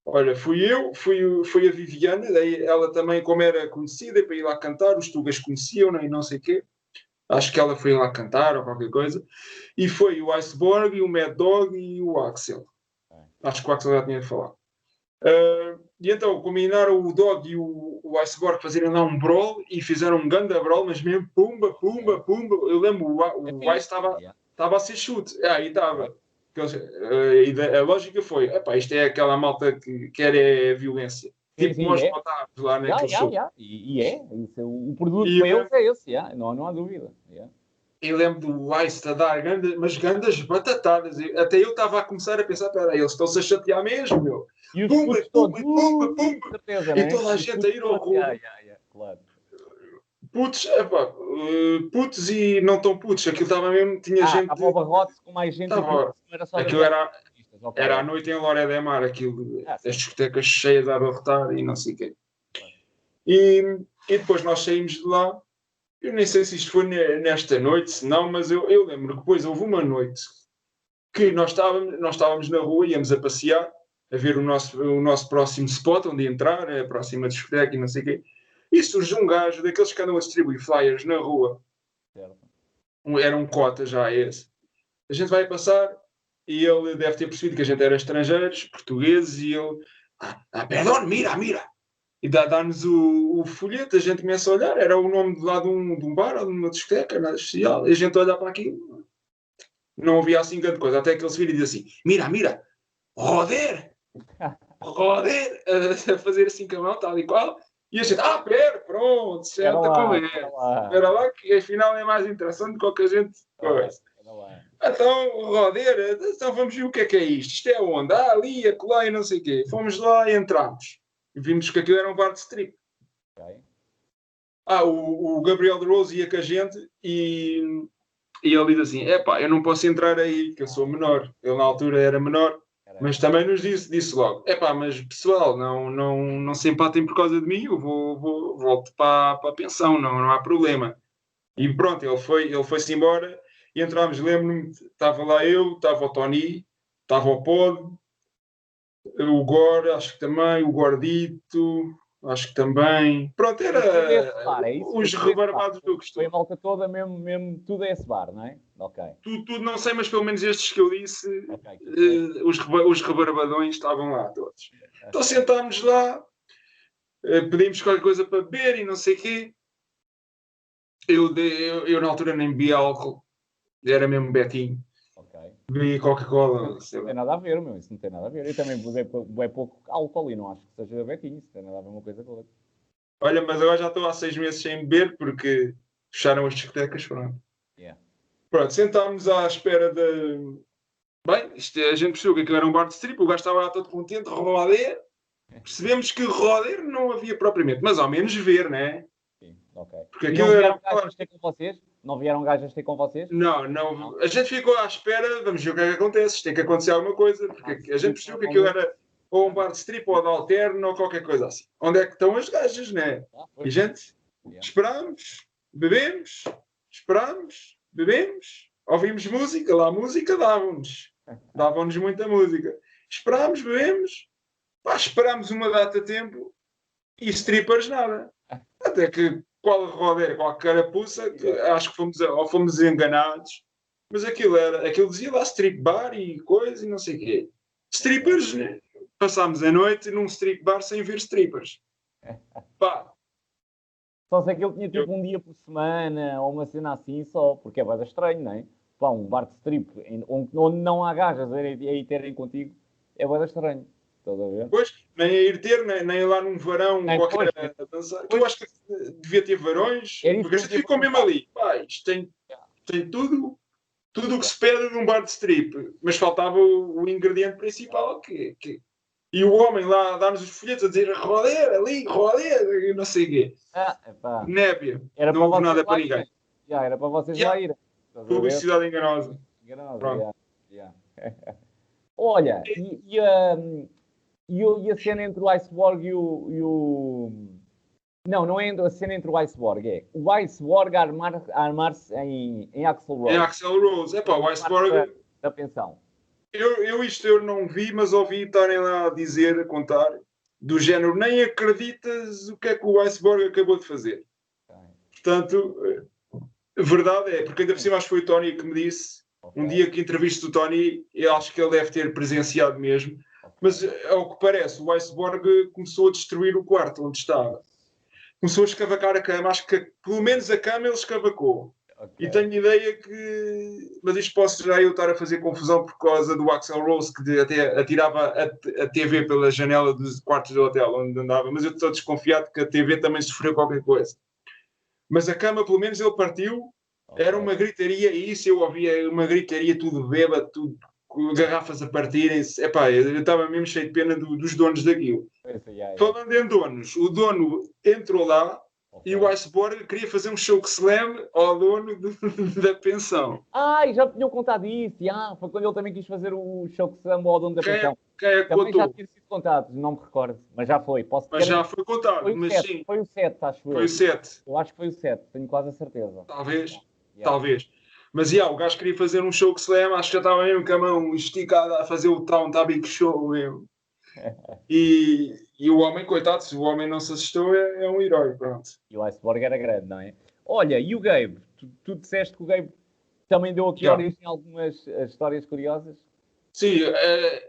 Olha, fui a Viviana, daí ela também, como era conhecida, para ir lá cantar, os tugas conheciam, né, e não sei o quê. Acho que ela foi lá cantar ou qualquer coisa. E foi o Iceborg, e o Mad Dog e o Axel. Okay. Acho que o Axel já tinha de falar. E então combinaram o Dog e o Iceborg fazerem lá um brawl e fizeram um ganda brawl, mas mesmo pumba, pumba, pumba. Eu lembro, o Ice estava a ser chute. Aí estava. A lógica foi: epá, isto é aquela malta que quer é violência. Tipo Sim, nós matámos lá naquele show. E isso, o produto E para eles é esse, não há dúvida. eu lembro do Ice a dar mas grandes batatadas. Até eu estava a começar a pensar: espera, eles estão-se a chatear mesmo, meu. E os Pumba, putos todos, pumba, pumba, pumba. certeza, E né? toda a E os gente a putos ir ao todos, rumo. claro. Putos, epá, putos e não tão putos. Aquilo estava mesmo, tinha gente. Estava o barrote com mais gente aqui, Estava. não era só Aquilo daquelas era, artistas, ok. era à noite em Loré de Mar, aquilo, Sim. as discotecas cheias a abarrotar e não sei o quê. Claro. E depois nós saímos de lá. Eu nem sei se isto foi nesta noite, se não, mas eu lembro que depois houve uma noite que nós estávamos na rua, íamos a passear, a ver o nosso próximo spot, onde entrar, a próxima discoteca e não sei o quê. E surge um gajo daqueles que andam a distribuir flyers na rua. Certo. Era um cota já esse. A gente vai passar e ele deve ter percebido que a gente era estrangeiros, portugueses, e ele, perdão, mira, mira. E dá-nos o folheto, a gente começa a olhar, era o nome de lá de um bar ou de uma discoteca, nada especial, e a gente olha para aquilo, não havia assim grande coisa, até que ele se vira e diz assim, mira, mira, roder, roder, a fazer assim com a mão, tal e qual, e a gente, pera, pronto, Era senta com ele. Espera lá, que afinal é mais interessante do que a gente coisa. Então, roder, então vamos ver o que é isto. Isto é onde? Ali, acolá e não sei o quê. Fomos lá e entramos. E vimos que aquilo era um bar de strip. Okay. O Gabriel de Rose ia com a gente e ele diz assim, eu não posso entrar aí, que eu sou menor. Ele na altura era menor, mas também nos disse logo, mas pessoal, não se empatem por causa de mim, eu volto para a pensão, não há problema. E pronto, ele foi-se embora e entramos, lembro-me, estava lá eu, estava o Tony, estava o Pod, o Gore, acho que também, o Gordito, acho que também. Pronto, era os rebarbados do costume. Foi a volta toda, mesmo tudo é esse bar, não é? Ok. Tudo, não sei, mas pelo menos estes que eu disse, os rebarbadões estavam lá todos. Então sentámos lá, pedimos qualquer coisa para beber e não sei o quê. Eu na altura nem bebia álcool, era mesmo betinho. Bebi Coca-Cola. Isso não tem nada a ver, meu. Isso não tem nada a ver. Eu também bebo pouco álcool e não acho que seja betinho. Isso tem nada a ver uma coisa com a outra. Olha, mas agora já estou há 6 meses sem beber porque fecharam as discotecas. Pronto, sentámos à espera de. Bem, a gente percebeu que aquilo era um bar de strip, o gajo estava lá todo contente, roder. Percebemos que roder não havia propriamente, mas ao menos ver, né? Sim, ok. Porque aquilo não vieram gajos ter com vocês? Não vieram gajos ter com vocês? Não. A gente ficou à espera, vamos ver o que é que acontece. Tem que acontecer alguma coisa, porque a gente percebeu que aquilo era. ou um bar de strip, ou de alterno, ou qualquer coisa assim. Onde é que estão as gajas, né? E, gente, esperamos, bebemos, ouvimos música, lá a música davam-nos muita música. Esperámos, bebemos, pá, esperámos uma data de tempo e strippers nada. Até que qual rodeira, qual carapuça, que acho que fomos enganados, mas aquilo dizia lá strip bar e coisa e não sei o quê. Strippers, né? Passámos a noite num strip bar sem ver strippers. Pá, Só sei que ele tinha tipo um dia por semana ou uma cena assim só, porque é bem estranho, não é? Pá, um bar de strip onde não há gajas a ir terem contigo é bem estranho. Estás a ver? pois, nem a ir ter, nem lá num varão Nem qualquer depois, a dançar. Que eu acho que devia ter varões, era isso porque que a eu gente tinha ficou mesmo perguntado. ali. Pá, isto tem tudo o que se pede num bar de strip, mas faltava o ingrediente principal e o homem lá a dar-nos os folhetos a dizer rodeira ali, rodeira, e não sei o quê. Epá, Nébia, era não para houve vocês nada para lá ninguém. irem. Já, era para vocês lá Yeah, irem. Estás a ver? publicidade enganosa. Enganoso, Pronto. já. Olha, e a cena entre o Iceborg e o. Não, não é a cena entre o Iceborg, é o Iceborg a armar-se em Axl Em Rose. Axel Rose, é pá, o Parte da, Iceborg, da pensão. eu não vi, mas ouvi estarem lá a dizer, a contar, do género, nem acreditas o que é que o Iceborg acabou de fazer. Portanto, verdade é, porque ainda por cima acho que foi o Tony que me disse, um dia que entrevisto o Tony, eu acho que ele deve ter presenciado mesmo, mas ao que parece, o Iceborg começou a destruir o quarto onde estava. Começou a escavacar a cama, acho que pelo menos a cama ele escavacou. E tenho ideia que. Mas isto posso já eu estar a fazer confusão por causa do Axl Rose, que até atirava a TV pela janela dos quartos do hotel onde andava. Mas eu estou desconfiado que a TV também sofreu qualquer coisa. Mas a cama, pelo menos, ele partiu. Era uma gritaria, e isso eu ouvia uma gritaria, tudo bêbado, tudo com garrafas a partirem-se. Epá, eu estava mesmo cheio de pena dos donos daquilo. Falando em donos, o dono entrou lá e o Iceborg queria fazer um choke slam ao dono da pensão. Já me tinham contado isso. Foi quando ele também quis fazer o show que se ama ao dono da pensão. Quem é que Também já contou? tinha sido contado, não me recordo, mas já foi. Mas já foi contado, foi mas 7, sim. Foi o 7, acho eu. Foi o 7. Eu acho que foi o 7, tenho quase a certeza. Talvez. Mas o gajo queria fazer um choke slam, acho que já estava mesmo com a mão esticada a fazer o tal Big Show mesmo. E o homem, coitado, se o homem não se assustou, é um herói, pronto. E o Iceborg era grande, não é? Olha, e o Gabe? Tu disseste que o Gabe também deu aqui origem a algumas histórias curiosas? Sim,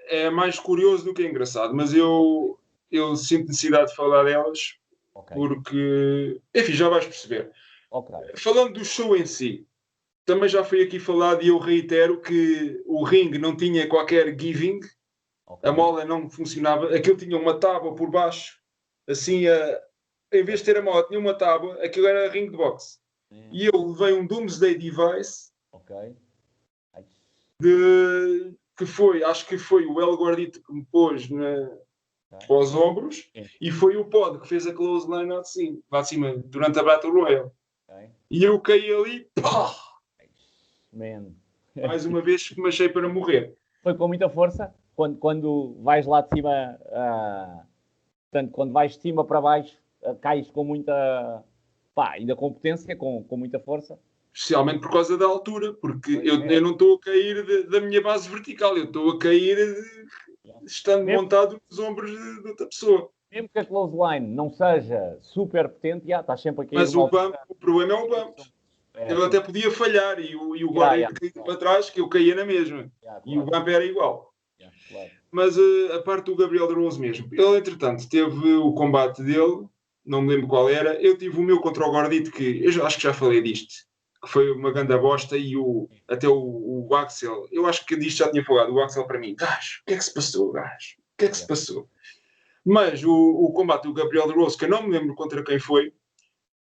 é mais curioso do que engraçado, mas eu sinto necessidade de falar delas, porque, enfim, já vais perceber. Falando do show em si, também já foi aqui falado e eu reitero que o ringue não tinha qualquer giving, a mola não funcionava, aquilo tinha uma tábua por baixo, assim, em vez de ter a mola, tinha uma tábua, aquilo era ringue de boxe. E eu levei um Doomsday Device, que foi, acho que foi o El Gordito que me pôs para os ombros, e foi o Pod que fez a clothesline lá de cima, durante a Battle Royale. E eu caí ali, pá! Mais uma vez que me achei para morrer. Foi com muita força? Quando vais lá de cima, portanto, quando vais de cima para baixo, cais com muita, ainda com potência, com muita força? Especialmente por causa da altura, porque eu não estou a cair da minha base vertical, eu estou a cair estando montado nos ombros de outra pessoa. Mesmo que a clothesline não seja super potente, estás sempre a cair. Mas o problema é o bump. Eu até podia falhar e o Gordito caía para trás, que eu caía na mesma. E o bump era igual. Mas a parte do Gabriel de Rose mesmo. Ele, entretanto, teve o combate dele, não me lembro qual era. Eu tive o meu contra o Gordito, que eu acho que já falei disto, que foi uma grande bosta, e até o Axel, eu acho que disto já tinha falado, o Axel para mim, gajo, o que é que se passou, gajo? O que é que se passou? Mas o combate do Gabriel de Rose, que eu não me lembro contra quem foi,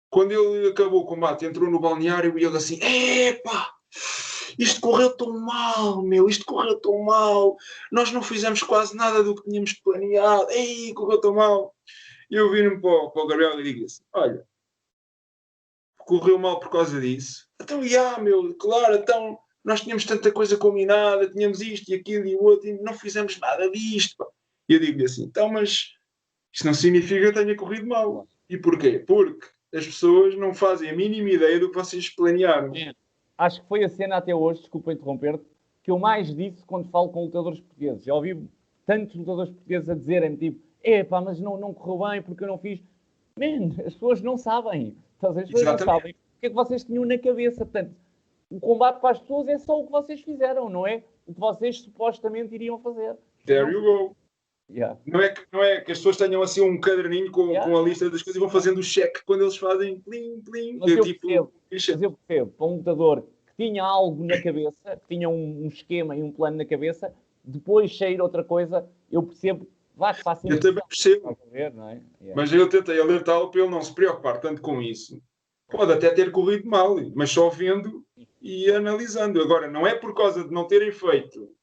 quando ele acabou o combate, entrou no balneário e ele assim, epá, isto correu tão mal, isto correu tão mal, nós não fizemos quase nada do que tínhamos planeado, correu tão mal. E eu viro-me para o Gabriel e digo assim, olha, correu mal por causa disso. Então, claro, então nós tínhamos tanta coisa combinada, tínhamos isto e aquilo e o outro, e não fizemos nada disto. Pá. E eu digo-lhe assim, então, mas isso não significa que tenha corrido mal. E porquê? Porque as pessoas não fazem a mínima ideia do que vocês planearam. Acho que foi a cena até hoje, desculpa interromper-te, que eu mais disse quando falo com lutadores portugueses. Já ouvi tantos lutadores portugueses a dizerem-me tipo, epá, mas não correu bem porque eu não fiz. Man, as pessoas não sabem. As pessoas não sabem o que é que vocês tinham na cabeça. Portanto, o combate para as pessoas é só o que vocês fizeram, não é o que vocês supostamente iriam fazer. There you go. Yeah. Não é que as pessoas tenham assim um caderninho com a lista das coisas e vão fazendo o cheque quando eles fazem plim, plim. Mas eu percebo, para um lutador que tinha algo na cabeça, que tinha um esquema e um plano na cabeça, depois sair outra coisa, eu percebo, vá que faça eu também percebo. Ver, não é? Mas eu tentei alertá-lo para ele não se preocupar tanto com isso. Pode até ter corrido mal, mas só vendo e analisando. Agora, não é por causa de não terem feito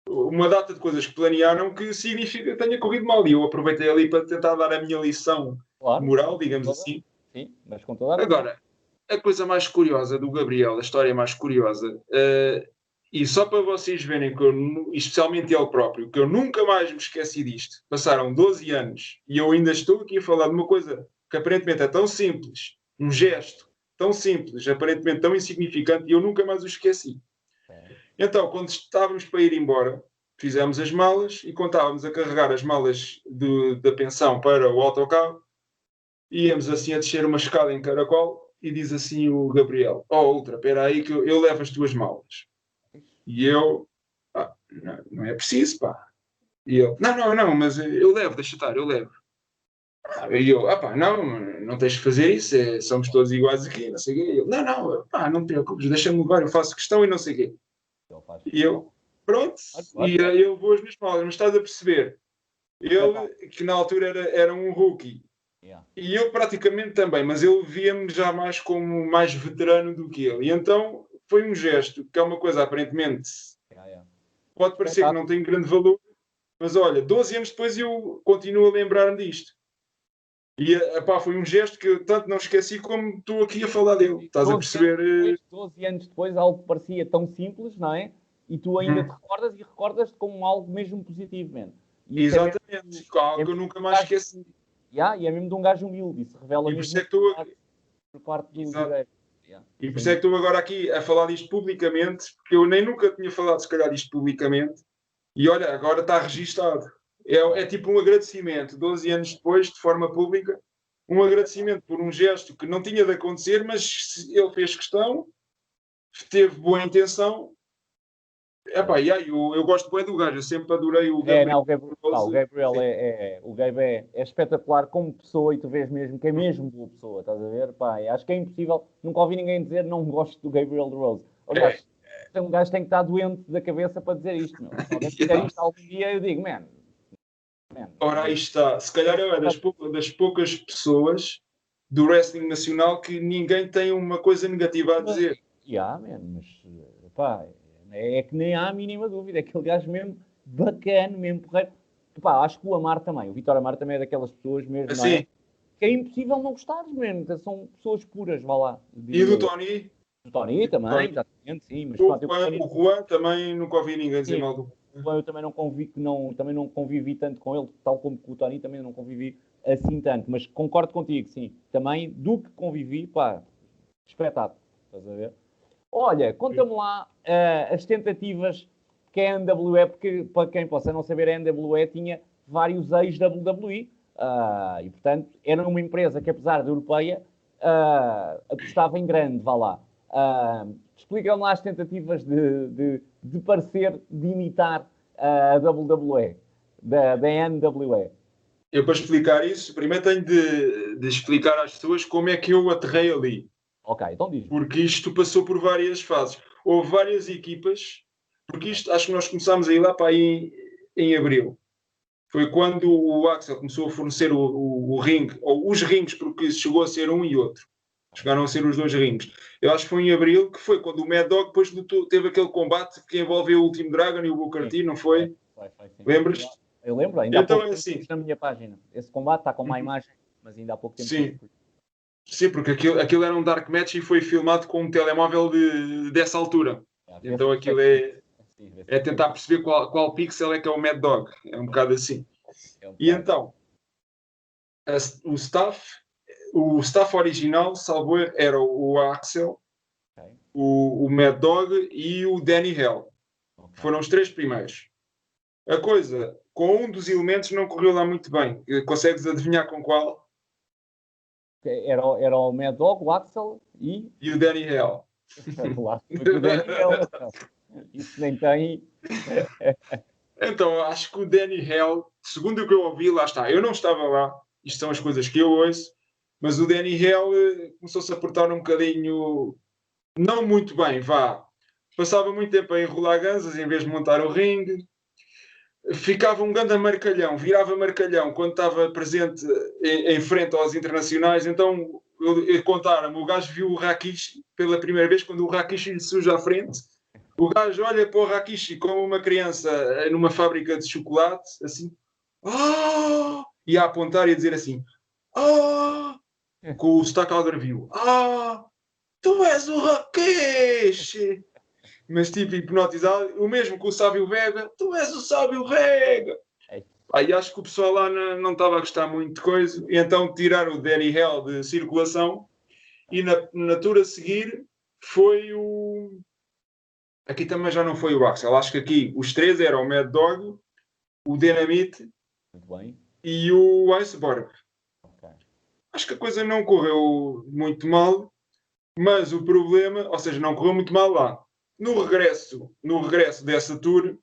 uma data de coisas que planearam que significa que tenha corrido mal. E eu aproveitei ali para tentar dar a minha lição moral, digamos assim. Sim, mas com toda a Agora, a coisa mais curiosa do Gabriel, a história mais curiosa, e só para vocês verem, que eu, especialmente ele próprio, que eu nunca mais me esqueci disto. Passaram 12 anos e eu ainda estou aqui a falar de uma coisa que aparentemente é tão simples, um gesto tão simples, aparentemente tão insignificante, e eu nunca mais o esqueci. Então, quando estávamos para ir embora, fizemos as malas e quando estávamos a carregar as malas da pensão para o autocarro, íamos assim a descer uma escada em caracol e diz assim o Gabriel, Ultra, espera aí que eu levo as tuas malas. E eu, não é preciso, pá. E ele, não, mas eu levo, deixa estar, eu levo. E eu, não tens de fazer isso, somos todos iguais aqui, não sei o quê. E eu, não te preocupes, deixa-me levar, eu faço questão e não sei o quê. E eu, pronto, e eu vou as minhas malas, mas estás a perceber, ele, que na altura era um rookie, e eu praticamente também, mas ele via-me já mais como mais veterano do que ele, e então foi um gesto, que é uma coisa aparentemente, pode parecer que não tem grande valor, mas olha, 12 anos depois eu continuo a lembrar-me disto. E foi um gesto que eu tanto não esqueci como estou aqui a falar dele. Estás a perceber? 12 anos depois, algo que parecia tão simples, não é? E tu ainda te recordas e recordas-te como algo mesmo positivo, mesmo. Exatamente. Algo que eu nunca mais esqueci. E é mesmo de um gajo humilde. Isso revela e mesmo por parte do direito. E por isso é que estou agora aqui a falar disto publicamente, porque eu nem nunca tinha falado, se calhar, disto publicamente. E olha, agora está registado. É tipo um agradecimento, 12 anos depois, de forma pública, um agradecimento por um gesto que não tinha de acontecer, mas ele fez questão, teve boa intenção. Eu gosto bem do gajo, eu sempre adorei o Gabriel. O Gabriel é espetacular como pessoa e tu vês mesmo que é mesmo boa pessoa, estás a ver? Acho que é impossível, nunca ouvi ninguém dizer não gosto do Gabriel de Rose. Aliás, um gajo tem que estar doente da cabeça para dizer isto, meu. Se alguém disser isto algum dia, eu digo, man. Ora, aí está. Se calhar eu era das poucas pessoas do wrestling nacional que ninguém tem uma coisa negativa a dizer. Mas é que nem há a mínima dúvida. É aquele gajo mesmo bacana, mesmo porreiro. Acho que o Amar também. O Vitor Amar também é daquelas pessoas mesmo, assim, não é? Que é impossível não gostares mesmo. São pessoas puras, vá lá. E do Tony? Do Tony também, exatamente, sim. Mas, o Juan também nunca ouvi ninguém dizer mal do eu também não convivi tanto com ele, tal como com o Tony, também não convivi assim tanto. Mas concordo contigo, sim. Também, do que convivi, espetáculo. Estás a ver? Olha, conta-me lá as tentativas que a NWE, porque para quem possa não saber, a NWE tinha vários ex-WWE. E, portanto, era uma empresa que, apesar de europeia, apostava em grande, vá lá. Explica-me lá as tentativas de parecer, de imitar a WWE, da NWE. Eu, para explicar isso, primeiro tenho de explicar às pessoas como é que eu aterrei ali. Ok, então diz. Porque isto passou por várias fases. Houve várias equipas, porque isto, acho que nós começámos a ir lá para aí em abril. Foi quando o Axel começou a fornecer o ringue, ou os rings, porque chegou a ser um e outro. Chegaram a ser os 2 rings. Eu acho que foi em abril, que foi quando o Mad Dog depois teve aquele combate que envolveu o Ultimo Dragon e o Booker T, não foi? Lembras-te? Eu lembro, ainda então, há pouco tempo na minha página. Esse combate está com uma imagem, mas ainda há pouco tempo. Sim, porque aquilo era um dark match e foi filmado com um telemóvel dessa altura. Então aquilo é tentar perceber qual pixel é que é o Mad Dog. É um bocado assim. E então, o staff original, salvo erro, era o Axel, o Mad Dog e o Danny Hell. Foram os 3 primeiros. A coisa, com um dos elementos não correu lá muito bem. Consegues adivinhar com qual? Era o Mad Dog, o Axel e o Danny Hell. Lá, o Daniel. Isso nem tem. Então, acho que o Danny Hell, segundo o que eu ouvi, lá está. Eu não estava lá, isto são as coisas que eu ouço, mas o Danny Hell começou-se a portar um bocadinho não muito bem, vá. Passava muito tempo a enrolar ganzas em vez de montar o ringue. Ficava um grande marcalhão, virava marcalhão quando estava presente em frente aos internacionais. Então, contaram-me, o gajo viu o Rikishi pela primeira vez, quando o Rikishi lhe surge à frente. O gajo olha para o Rikishi como uma criança numa fábrica de chocolate, assim, e a apontar e a dizer assim, com o sotaque algarvio, tu és o Rikishi! Mas tipo hipnotizado, o mesmo com o Sábio Vega, tu és o Sábio Vega! Aí acho que o pessoal lá não estava a gostar muito de coisa, e então tiraram o Danny Hell de circulação, e na tour a seguir foi o... Aqui também já não foi o Axel, acho que aqui os 3 eram o Mad Dog, o Dynamite e o Iceborg. Acho que a coisa não correu muito mal, mas o problema, ou seja, não correu muito mal lá. No regresso dessa tour,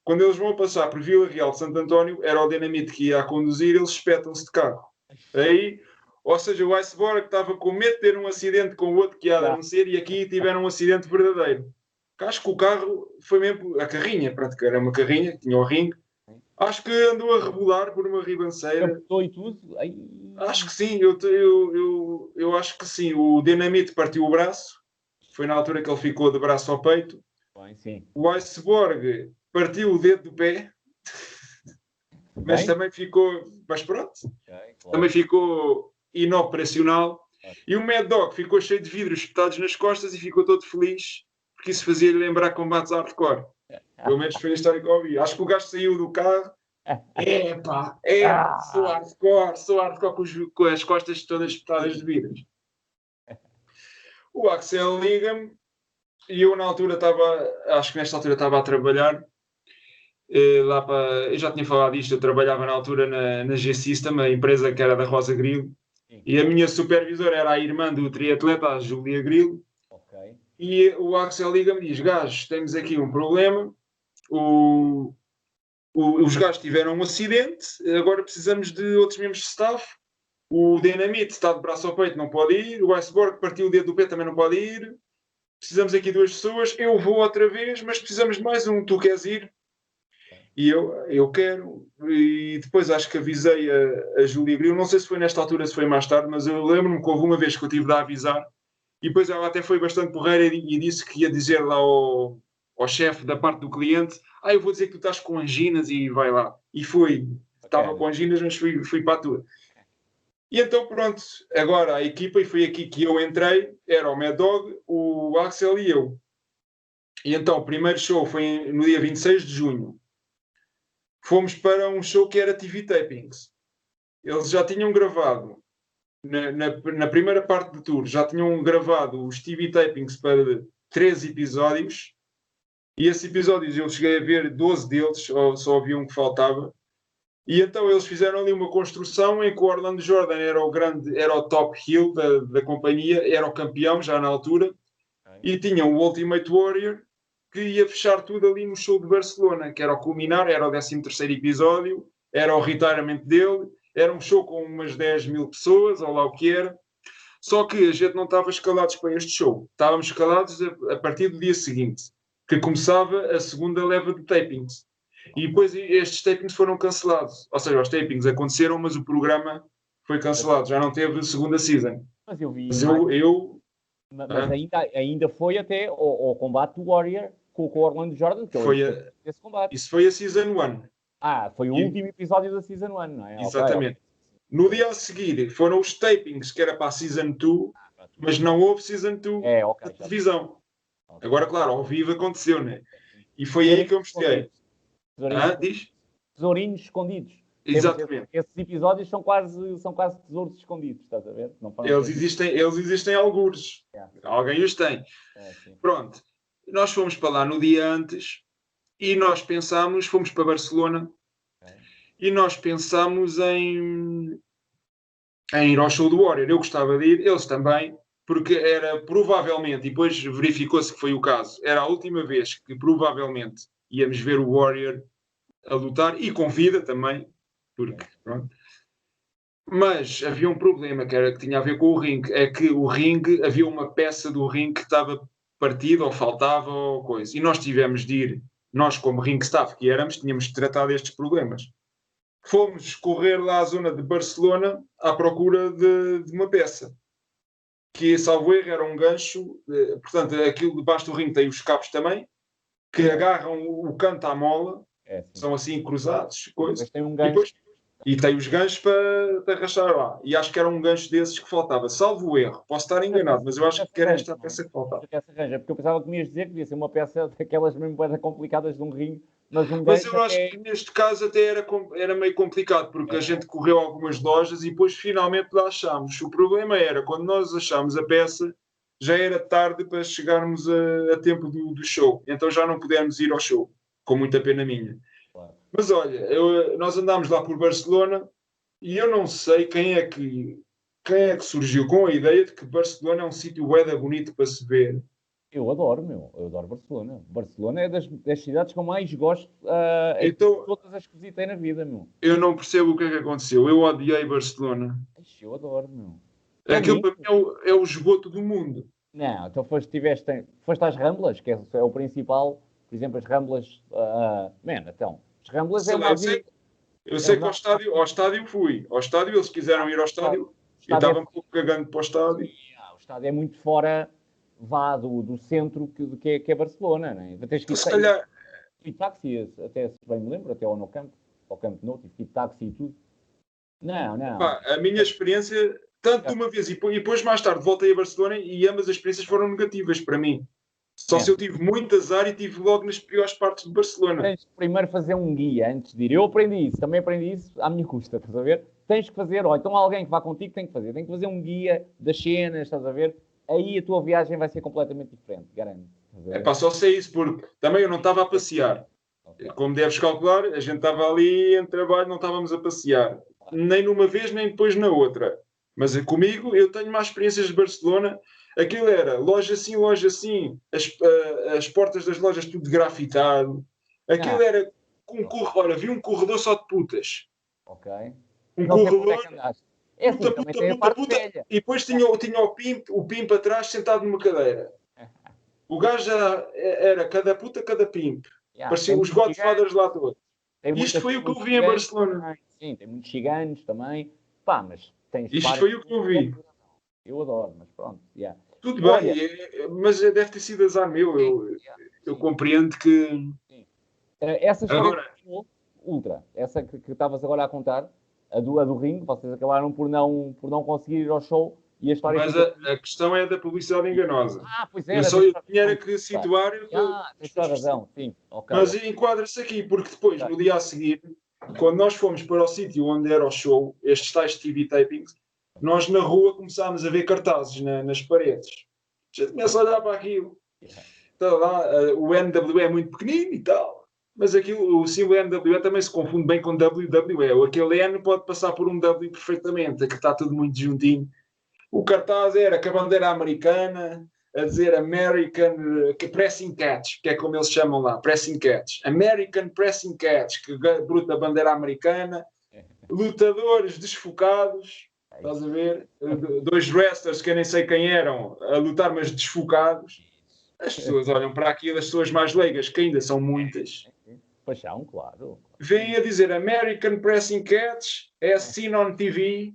quando eles vão passar por Vila Real de Santo António, era o Dynamite que ia a conduzir, eles espetam-se de carro. Aí, ou seja, o Iceborg estava com medo de ter um acidente com o outro que ia a acontecer, e aqui tiveram um acidente verdadeiro. Acho que o carro foi mesmo a carrinha, pronto, que era uma carrinha, tinha o ringue. Acho que andou a rebolar por uma ribanceira. E tudo. Acho que sim, eu acho que sim. O Dynamite partiu o braço, foi na altura que ele ficou de braço ao peito. Sim. O Iceborg partiu o dedo do pé, mas também ficou, mas pronto, também ficou inoperacional. E o Mad Dog ficou cheio de vidros espetados nas costas e ficou todo feliz, porque isso fazia-lhe lembrar combates hardcore. Pelo menos foi a história que eu ouvi. Acho que o gajo saiu do carro. Sou hardcore com as costas todas espetadas de vidros. O Axel liga-me e eu na altura acho que nesta altura estava a trabalhar. Lá para, eu já tinha falado disto, eu trabalhava na altura na G-System, a empresa que era da Rosa Grilo, e a minha supervisora era a irmã do triatleta, a Júlia Grilo. E o Axel liga-me e diz: gajos, temos aqui um problema, os gajos tiveram um acidente, agora precisamos de outros membros de staff. O Dynamite está de braço ao peito, não pode ir. O Iceborg partiu o dedo do pé, também não pode ir. Precisamos aqui de 2 pessoas. Eu vou outra vez, mas precisamos de mais um. Tu queres ir? E eu quero. E depois acho que avisei a Júlia Grilo. Não sei se foi nesta altura, se foi mais tarde, mas eu lembro-me que houve uma vez que eu tive de avisar. E depois ela até foi bastante porreira e disse que ia dizer lá ao chefe da parte do cliente: eu vou dizer que tu estás com anginas e vai lá. E fui. Estava com anginas, mas fui para a tua. E então pronto, agora a equipa, e foi aqui que eu entrei, era o Mad Dog, o Axel e eu. E então o primeiro show foi no dia 26 de junho. Fomos para um show que era TV Tapings. Eles já tinham gravado, na primeira parte do tour, já tinham gravado os TV Tapings para 13 episódios. E esses episódios eu cheguei a ver 12 deles, só havia um que faltava. E então eles fizeram ali uma construção em que o Orlando Jordan era o top heel da companhia, era o campeão já na altura, e tinha o Ultimate Warrior, que ia fechar tudo ali no show de Barcelona, que era o culminar, era o 13º episódio, era o retirement dele, era um show com umas 10 mil pessoas, ou lá o que era. Só que a gente não estava escalados para este show. Estávamos escalados a partir do dia seguinte, que começava a segunda leva de tapings. E depois estes tapings foram cancelados. Ou seja, os tapings aconteceram, mas o programa foi cancelado. Já não teve segunda season. Mas eu vi. Mas ainda foi até ao combate do Warrior com o Orlando Jordan. Que esse combate. Isso foi a season 1. Foi o último episódio da season 1, não é? Exatamente. Okay. No dia a seguir foram os tapings, que era para a season 2, mas não houve season 2 na televisão. Agora, claro, ao vivo aconteceu, né? E foi aí que eu mostrei. Tesourinhos escondidos. Exatamente. Esses episódios são quase tesouros escondidos, estás a ver? Eles existem algures. Alguém os tem. Pronto. Nós fomos para lá no dia antes e nós fomos para Barcelona e nós pensámos em ir ao show do Warrior. Eu gostava de ir, eles também, porque era provavelmente, e depois verificou-se que foi o caso, era a última vez que provavelmente íamos ver o Warrior a lutar, e com vida também, porque, pronto. Mas havia um problema que tinha a ver com o ringue, é que o ringue, havia uma peça do ringue que estava partida, ou faltava, ou coisa, e nós tivemos de ir, nós como ring staff que éramos, tínhamos de tratar destes problemas. Fomos correr lá à zona de Barcelona à procura de uma peça. Que, salvo erro, era um gancho. Portanto, aquilo debaixo do ringue tem os cabos também, que agarram o canto à mola. São assim cruzados. Coisa. Tem um gancho. E tem os ganchos para arrastar lá. E acho que era um gancho desses que faltava. Salvo erro. Posso estar enganado, mas eu acho que era esta a peça que faltava. Porque eu pensava que me ias dizer que devia ser uma peça daquelas mesmo coisas complicadas de um ringue. Mas eu acho que neste caso até era meio complicado, porque a gente correu algumas lojas e depois finalmente lá achámos. O problema era, quando nós achámos a peça, já era tarde para chegarmos a tempo do show. Então já não pudemos ir ao show, com muita pena minha. Claro. Mas olha, nós andámos lá por Barcelona e eu não sei quem é que surgiu com a ideia de que Barcelona é um sítio bué bonito para se ver. Eu adoro Barcelona. Barcelona é das cidades que eu mais gosto então, de todas as que visitei na vida, meu. Eu não percebo o que é que aconteceu. Eu odiei Barcelona. Eu adoro, meu. Aquilo para mim é o esgoto do mundo. Não, então foste às Ramblas, que é o principal, por exemplo, as Ramblas. Então, as Ramblas Eu sei que ao estádio fui. Ao estádio, eles quiseram ir ao estádio. Eu estava um pouco cagando para o estádio. O estádio é muito fora do centro que é Barcelona, não é? Tens que ir, se calhar... Fui táxi, até se bem me lembro, até ao Camp Nou, tive que ir táxi e tudo. Não. A minha experiência, tanto de uma vez e depois mais tarde voltei a Barcelona e ambas as experiências foram negativas para mim. Só se eu tive muito azar e tive logo nas piores partes de Barcelona. Tens de primeiro fazer um guia antes de ir. Eu também aprendi isso à minha custa, estás a ver? Tens que fazer, então alguém que vá contigo tem que fazer um guia das cenas, estás a ver? Aí a tua viagem vai ser completamente diferente, garanto. Só sei isso, porque também eu não estava a passear. Okay. Como deves calcular, a gente estava ali em trabalho, não estávamos a passear. Nem numa vez, nem depois na outra. Mas comigo, eu tenho mais experiências de Barcelona. Aquilo era loja assim, as portas das lojas tudo grafitado. Aquilo era olha, vi um corredor só de putas. Ok. Um corredor... puta. E depois tinha o pimp atrás sentado numa cadeira. O gajo era cada puta, cada pimp. Parecia os Godfathers lá todos. Isto foi o que eu vi em Barcelona. Sim, tem muitos ciganos também. Pá, mas tens... Isto foi o que eu vi. Eu adoro, mas pronto. Tudo bem, mas deve ter sido azar meu. Eu compreendo que... Essa história ultra, essa que estavas agora a contar, a do ringue, vocês acabaram por não conseguir ir ao show e a história... Mas a questão é da publicidade enganosa. Pois é. Eu tinha que situar... Tens toda a razão, sim. Okay. Mas enquadra-se aqui, porque depois, no dia a seguir, quando nós fomos para o sítio onde era o show, estes tais TV tapings, nós na rua começámos a ver cartazes nas paredes. A gente começa a olhar para aquilo. Está lá, o NWE é muito pequenino e tal. Mas aquilo, o símbolo NWE também se confunde bem com WWE. Aquele N pode passar por um W perfeitamente, aqui está tudo muito juntinho. O cartaz era com a bandeira americana, a dizer American Pressing Catch, que é como eles chamam lá, Pressing Catch. American Pressing Catch, que bruta a bandeira americana. Lutadores desfocados, estás a ver? 2 wrestlers que eu nem sei quem eram, a lutar, mas desfocados. As pessoas olham para aquilo, as pessoas mais leigas, que ainda são muitas. Paixão, claro. Vêm a dizer American Pressing Catch, é seen on TV,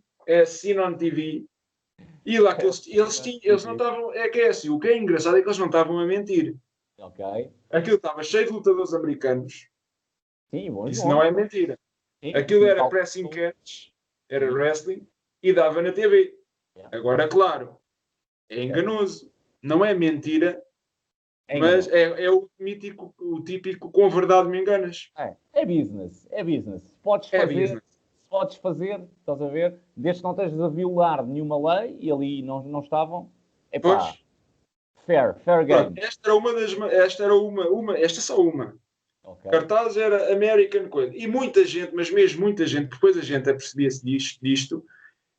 E lá que eles não estavam... É que é assim, o que é engraçado é que eles não estavam a mentir. Ok. Aquilo estava cheio de lutadores americanos. Sim, bom. Isso não é mentira. Aquilo era Pressing Catch, era wrestling, e dava na TV. Agora, claro, é enganoso. Não é mentira, mas é o típico com verdade me enganas. É business. Podes fazer... podes fazer, estás a ver? Desde que não estejas a violar nenhuma lei, e ali não estavam, epá, Pois. fair Pronto, game. esta era uma das. Esta era esta é só uma. Ok. Cartaz era American coisa. E muita gente, mas mesmo muita gente, depois a gente apercebia-se disto,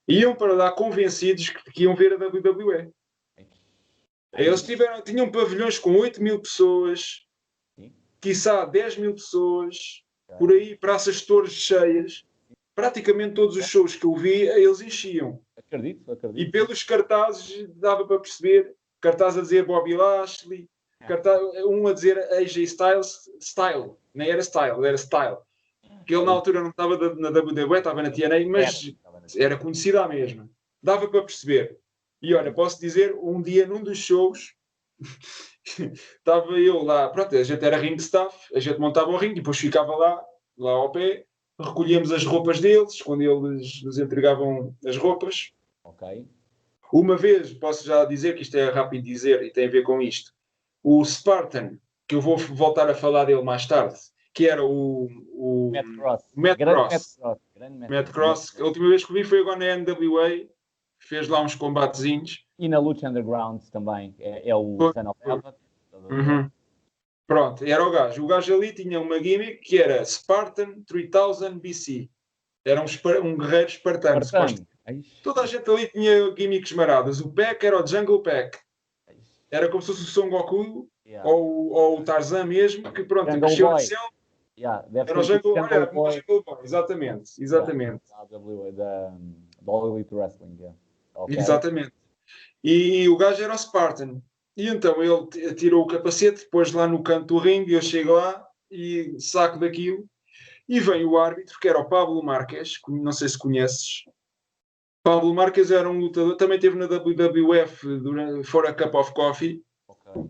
iam para lá convencidos que iam ver a WWE. Eles tinham pavilhões com 8.000 pessoas, Sim. quiçá 10.000 pessoas, Ok. por aí, praças de touros cheias. Praticamente todos os shows que eu vi, eles enchiam. Acredito. E pelos cartazes dava para perceber, cartaz a dizer Bobby Lashley, cartaz, um a dizer AJ Styles, Style, nem era Style, era Style. Que ele na altura não estava na WWE, estava na TNA, mas era conhecida a mesma. Dava para perceber. E olha, posso dizer, um dia num dos shows, estava eu lá, pronto, a gente era ring staff, a gente montava o ringue e depois ficava lá ao pé, recolhíamos as roupas deles, quando eles nos entregavam as roupas. Ok. Uma vez, posso já dizer que isto é rápido dizer e tem a ver com isto, o Spartan, que eu vou voltar a falar dele mais tarde, que era o Matt Cross. Matt Grande Matt Cross. Cross. Grande Matt Cross, a última vez que o vi foi agora na NWA, fez lá uns combatezinhos. E na Lucha Underground também. É o Foi, Son of foi. Havoc. Estás a ver? Uhum. Pronto, era o gajo. O gajo ali tinha uma gimmick que era Spartan 3000 BC. Era um guerreiro espartano. Espartano. Toda a gente ali tinha gimmicks maradas. O Pack era o Jungle Pack. Era como se fosse o Son Goku Yeah. ou o Tarzan mesmo, que pronto, Jungle cresceu Boy. na selva. Yeah, deve Era o ser tipo Jungle, Jungle era como o Boy. Jungle Boy, exatamente. Da All Elite Wrestling. Yeah. Ok. Exatamente. E o gajo era o Spartan. E então ele tirou o capacete, depois lá no canto do ringue, eu chego lá e saco daquilo. E vem o árbitro, que era o Pablo Marques, não sei se conheces. Pablo Marques era um lutador, também esteve na WWF durante, For a Cup of Coffee, Ok.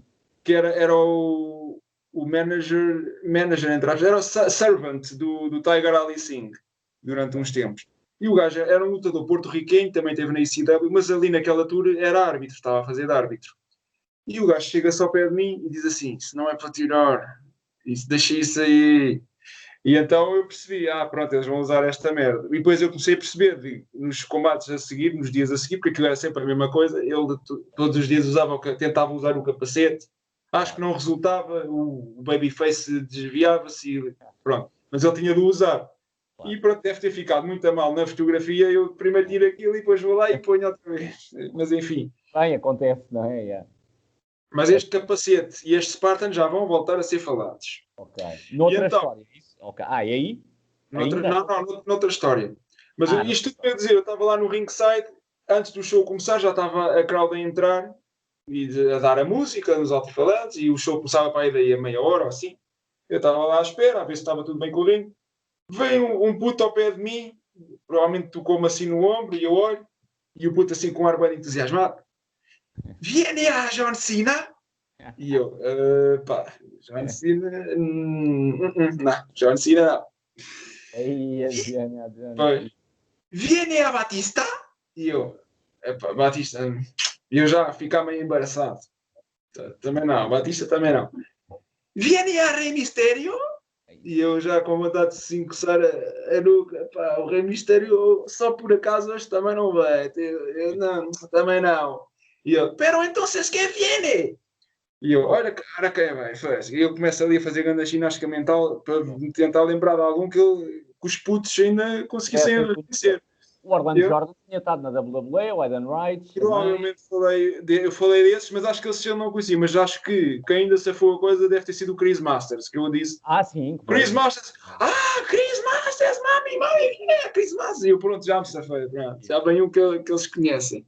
que era o manager entre aspas, era o servant do Tiger Ali Singh durante uns tempos. E o gajo era um lutador porto-riquenho, também esteve na ECW, mas ali naquela altura era árbitro, estava a fazer de árbitro. E o gajo chega-se ao pé de mim e diz assim: "Isso não é para tirar, isso, deixa isso aí." E então eu percebi, pronto, eles vão usar esta merda. E depois eu comecei a perceber, nos combates a seguir, nos dias a seguir, porque aquilo era sempre a mesma coisa, ele todos os dias tentava usar o capacete, acho que não resultava, o babyface desviava-se, pronto. Mas ele tinha de usar. E pronto, deve ter ficado muito a mal na fotografia, eu primeiro tiro aquilo e depois vou lá e ponho outra vez. Mas enfim. Bem, acontece, não é? Yeah. Mas este capacete e este Spartan já vão voltar a ser falados. Ok. Noutra então, história, isso? Ok. E aí? noutra história. Mas isto tudo para dizer, eu estava lá no ringside, antes do show começar, já estava a crowd a entrar e a dar a música nos alto-falantes e o show começava para aí daí a meia hora ou assim. Eu estava lá à espera, a ver se estava tudo bem correndo. Veio um puto ao pé de mim, provavelmente tocou-me assim no ombro e eu olho, e o puto assim com um ar bem entusiasmado. Viene a John Cena? E eu, pá, John Cena, não, John Cena não. Aí, Adriana. Pois. Viene a Batista? E eu, epá, Batista, e eu já ficar meio embaraçado. Também não, Batista também não. Viene a Rey Mysterio? E eu já com vontade de se encoçar a nuca. Pá, o Rei Mistério só por acaso hoje também não vai. Eu não, também não. E eu, pero entonces que viene? E eu, olha, cara, quem vai? E eu começo ali a fazer grande ginástica mental para me tentar lembrar de algum que os putos ainda conseguissem reconhecer. O Orlando Jordan tinha estado na WWE, o Eden Wright. Provavelmente eu falei desses, mas acho que esses eu não conheci. Mas acho que quem ainda safou a coisa deve ter sido o Chris Masters, que eu disse. Sim. Chris Masters! Chris Masters, mami, Chris Masters! E eu pronto, já me safei. Pronto. Já vem um que eles conhecem.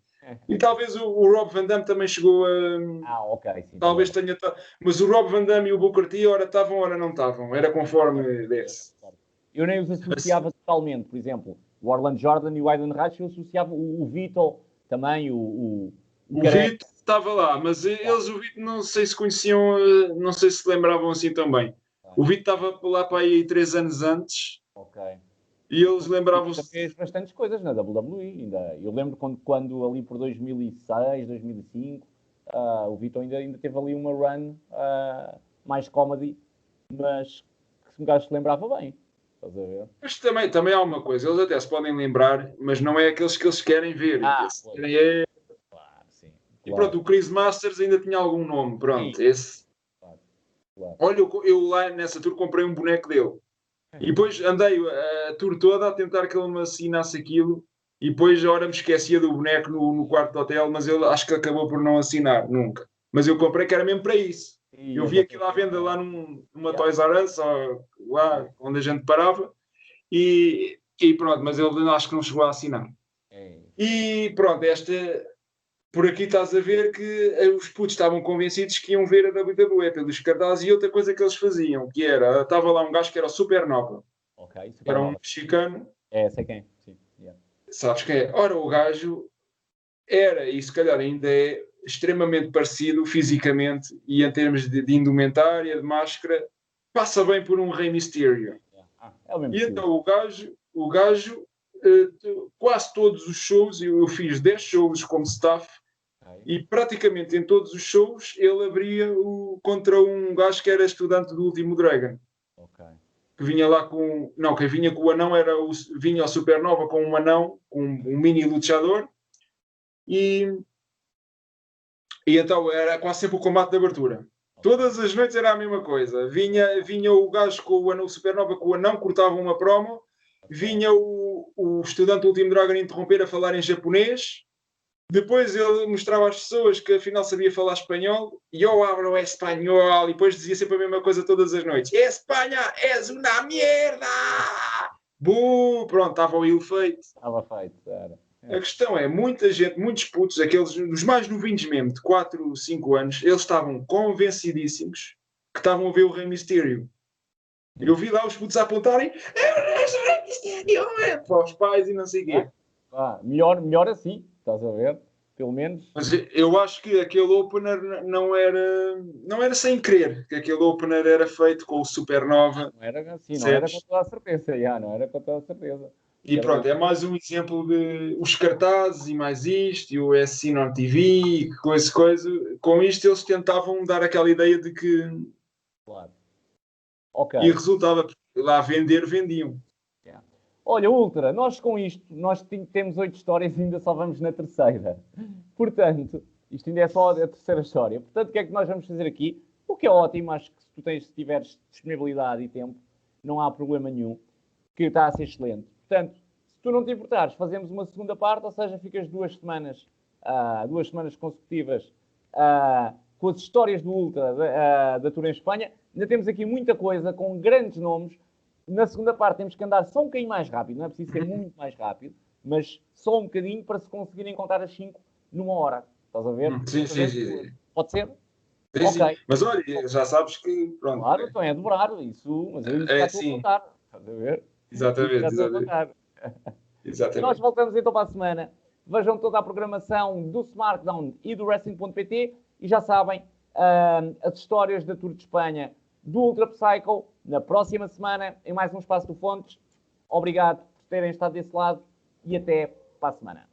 E talvez o Rob Van Dam também chegou a. Ok, sim. Talvez tenha. Mas o Rob Van Dam e o Booker T, ora estavam, ora não estavam. Era conforme desse. Eu nem os associava totalmente. Por exemplo, o Orlando Jordan e o Aiden Wright, eu associava o Vitor também, o Vitor estava lá, mas eles, o Vitor, não sei se conheciam, não sei se lembravam assim também. O Vitor estava lá para aí 3 anos antes. Ok. E eles lembravam-se. Fez bastantes coisas na WWE ainda. Eu lembro quando ali por 2006, 2005, o Vitor ainda teve ali uma run mais comedy, mas que se um gajo se lembrava bem. Estás a ver? Mas também há uma coisa, eles até se podem lembrar, mas não é aqueles que eles querem ver. Pois. Claro, sim. E Claro. pronto, o Chris Masters ainda tinha algum nome. Pronto, Sim. esse. Claro. Olha, eu lá nessa tour comprei um boneco dele. E depois andei a tour toda a tentar que ele me assinasse aquilo. E depois, a hora me esquecia do boneco no quarto do hotel, mas ele acho que acabou por não assinar, nunca. Mas eu comprei que era mesmo para isso. Eu vi aquilo à venda lá numa Toys R Us, lá onde a gente parava. E pronto, mas ele acho que não chegou a assinar. E pronto, por aqui estás a ver que os putos estavam convencidos que iam ver a WWE pelos cartazes, e outra coisa que eles faziam, que era, estava lá um gajo que era o Supernova. Era um mexicano. Sei quem. Sim. Sabes quem é? Ora, o gajo era, e se calhar ainda é, extremamente parecido fisicamente e em termos de indumentária, de máscara, passa bem por um Rey Mysterio. É o mesmo E estilo. então o gajo quase todos os shows, eu fiz 10 shows como staff, e praticamente em todos os shows ele abria contra um gajo que era estudante do Último Dragon. Que vinha lá com. Não, quem vinha com o anão vinha o Supernova com um anão, um mini luchador, e então era quase sempre o combate de abertura. Todas as noites era a mesma coisa. Vinha o gajo com o anão, Supernova com o anão, cortava uma promo, vinha o estudante do Último Dragon interromper a falar em japonês. Depois ele mostrava às pessoas que afinal sabia falar espanhol. E eu hablo espanhol. E depois dizia sempre a mesma coisa todas as noites. Espanha é uma merda! Pronto, estava o feito. Estava feito, era. A questão é, muita gente, muitos putos, aqueles dos mais novinhos mesmo, de 4, 5 anos, eles estavam convencidíssimos que estavam a ver o Rey Mysterio. Eu vi lá os putos a apontarem para os pais e não sei o quê. Melhor assim, estás a ver? Pelo menos. Mas eu acho que aquele opener não era sem querer, que aquele opener era feito com o Supernova. Não era assim, não era com toda a certeza. Não era com toda a certeza. E pronto, é mais um exemplo de os cartazes e mais isto, e o SC on TV, coisa. Com isto eles tentavam dar aquela ideia de que... Claro. E resultava, lá vendiam. Olha, Ultra, nós com isto, nós temos 8 histórias e ainda só vamos na terceira. Portanto, isto ainda é só a terceira história. Portanto, o que é que nós vamos fazer aqui? O que é ótimo, acho que se tiveres disponibilidade e tempo, não há problema nenhum, que está a ser excelente. Portanto, se tu não te importares, fazemos uma segunda parte, ou seja, ficas 2 semanas consecutivas com as histórias do Ultra da Tour em Espanha. Ainda temos aqui muita coisa, com grandes nomes. Na segunda parte temos que andar só um bocadinho mais rápido, não é preciso ser muito mais rápido, mas só um bocadinho para se conseguirem contar as 5 numa hora. Estás a ver? Sim. Pode ser? Sim, ok. Mas olha, já sabes que... Pronto, claro, então é dobrar isso, mas eu já estou a contar. Estás a ver? Exatamente. E nós voltamos então para a semana. Vejam toda a programação do SmackDown e do Wrestling.pt e já sabem, as histórias da Tour de Espanha do Ultra Psycho na próxima semana em mais um Espaço do Fontes. Obrigado por terem estado desse lado e até para a semana.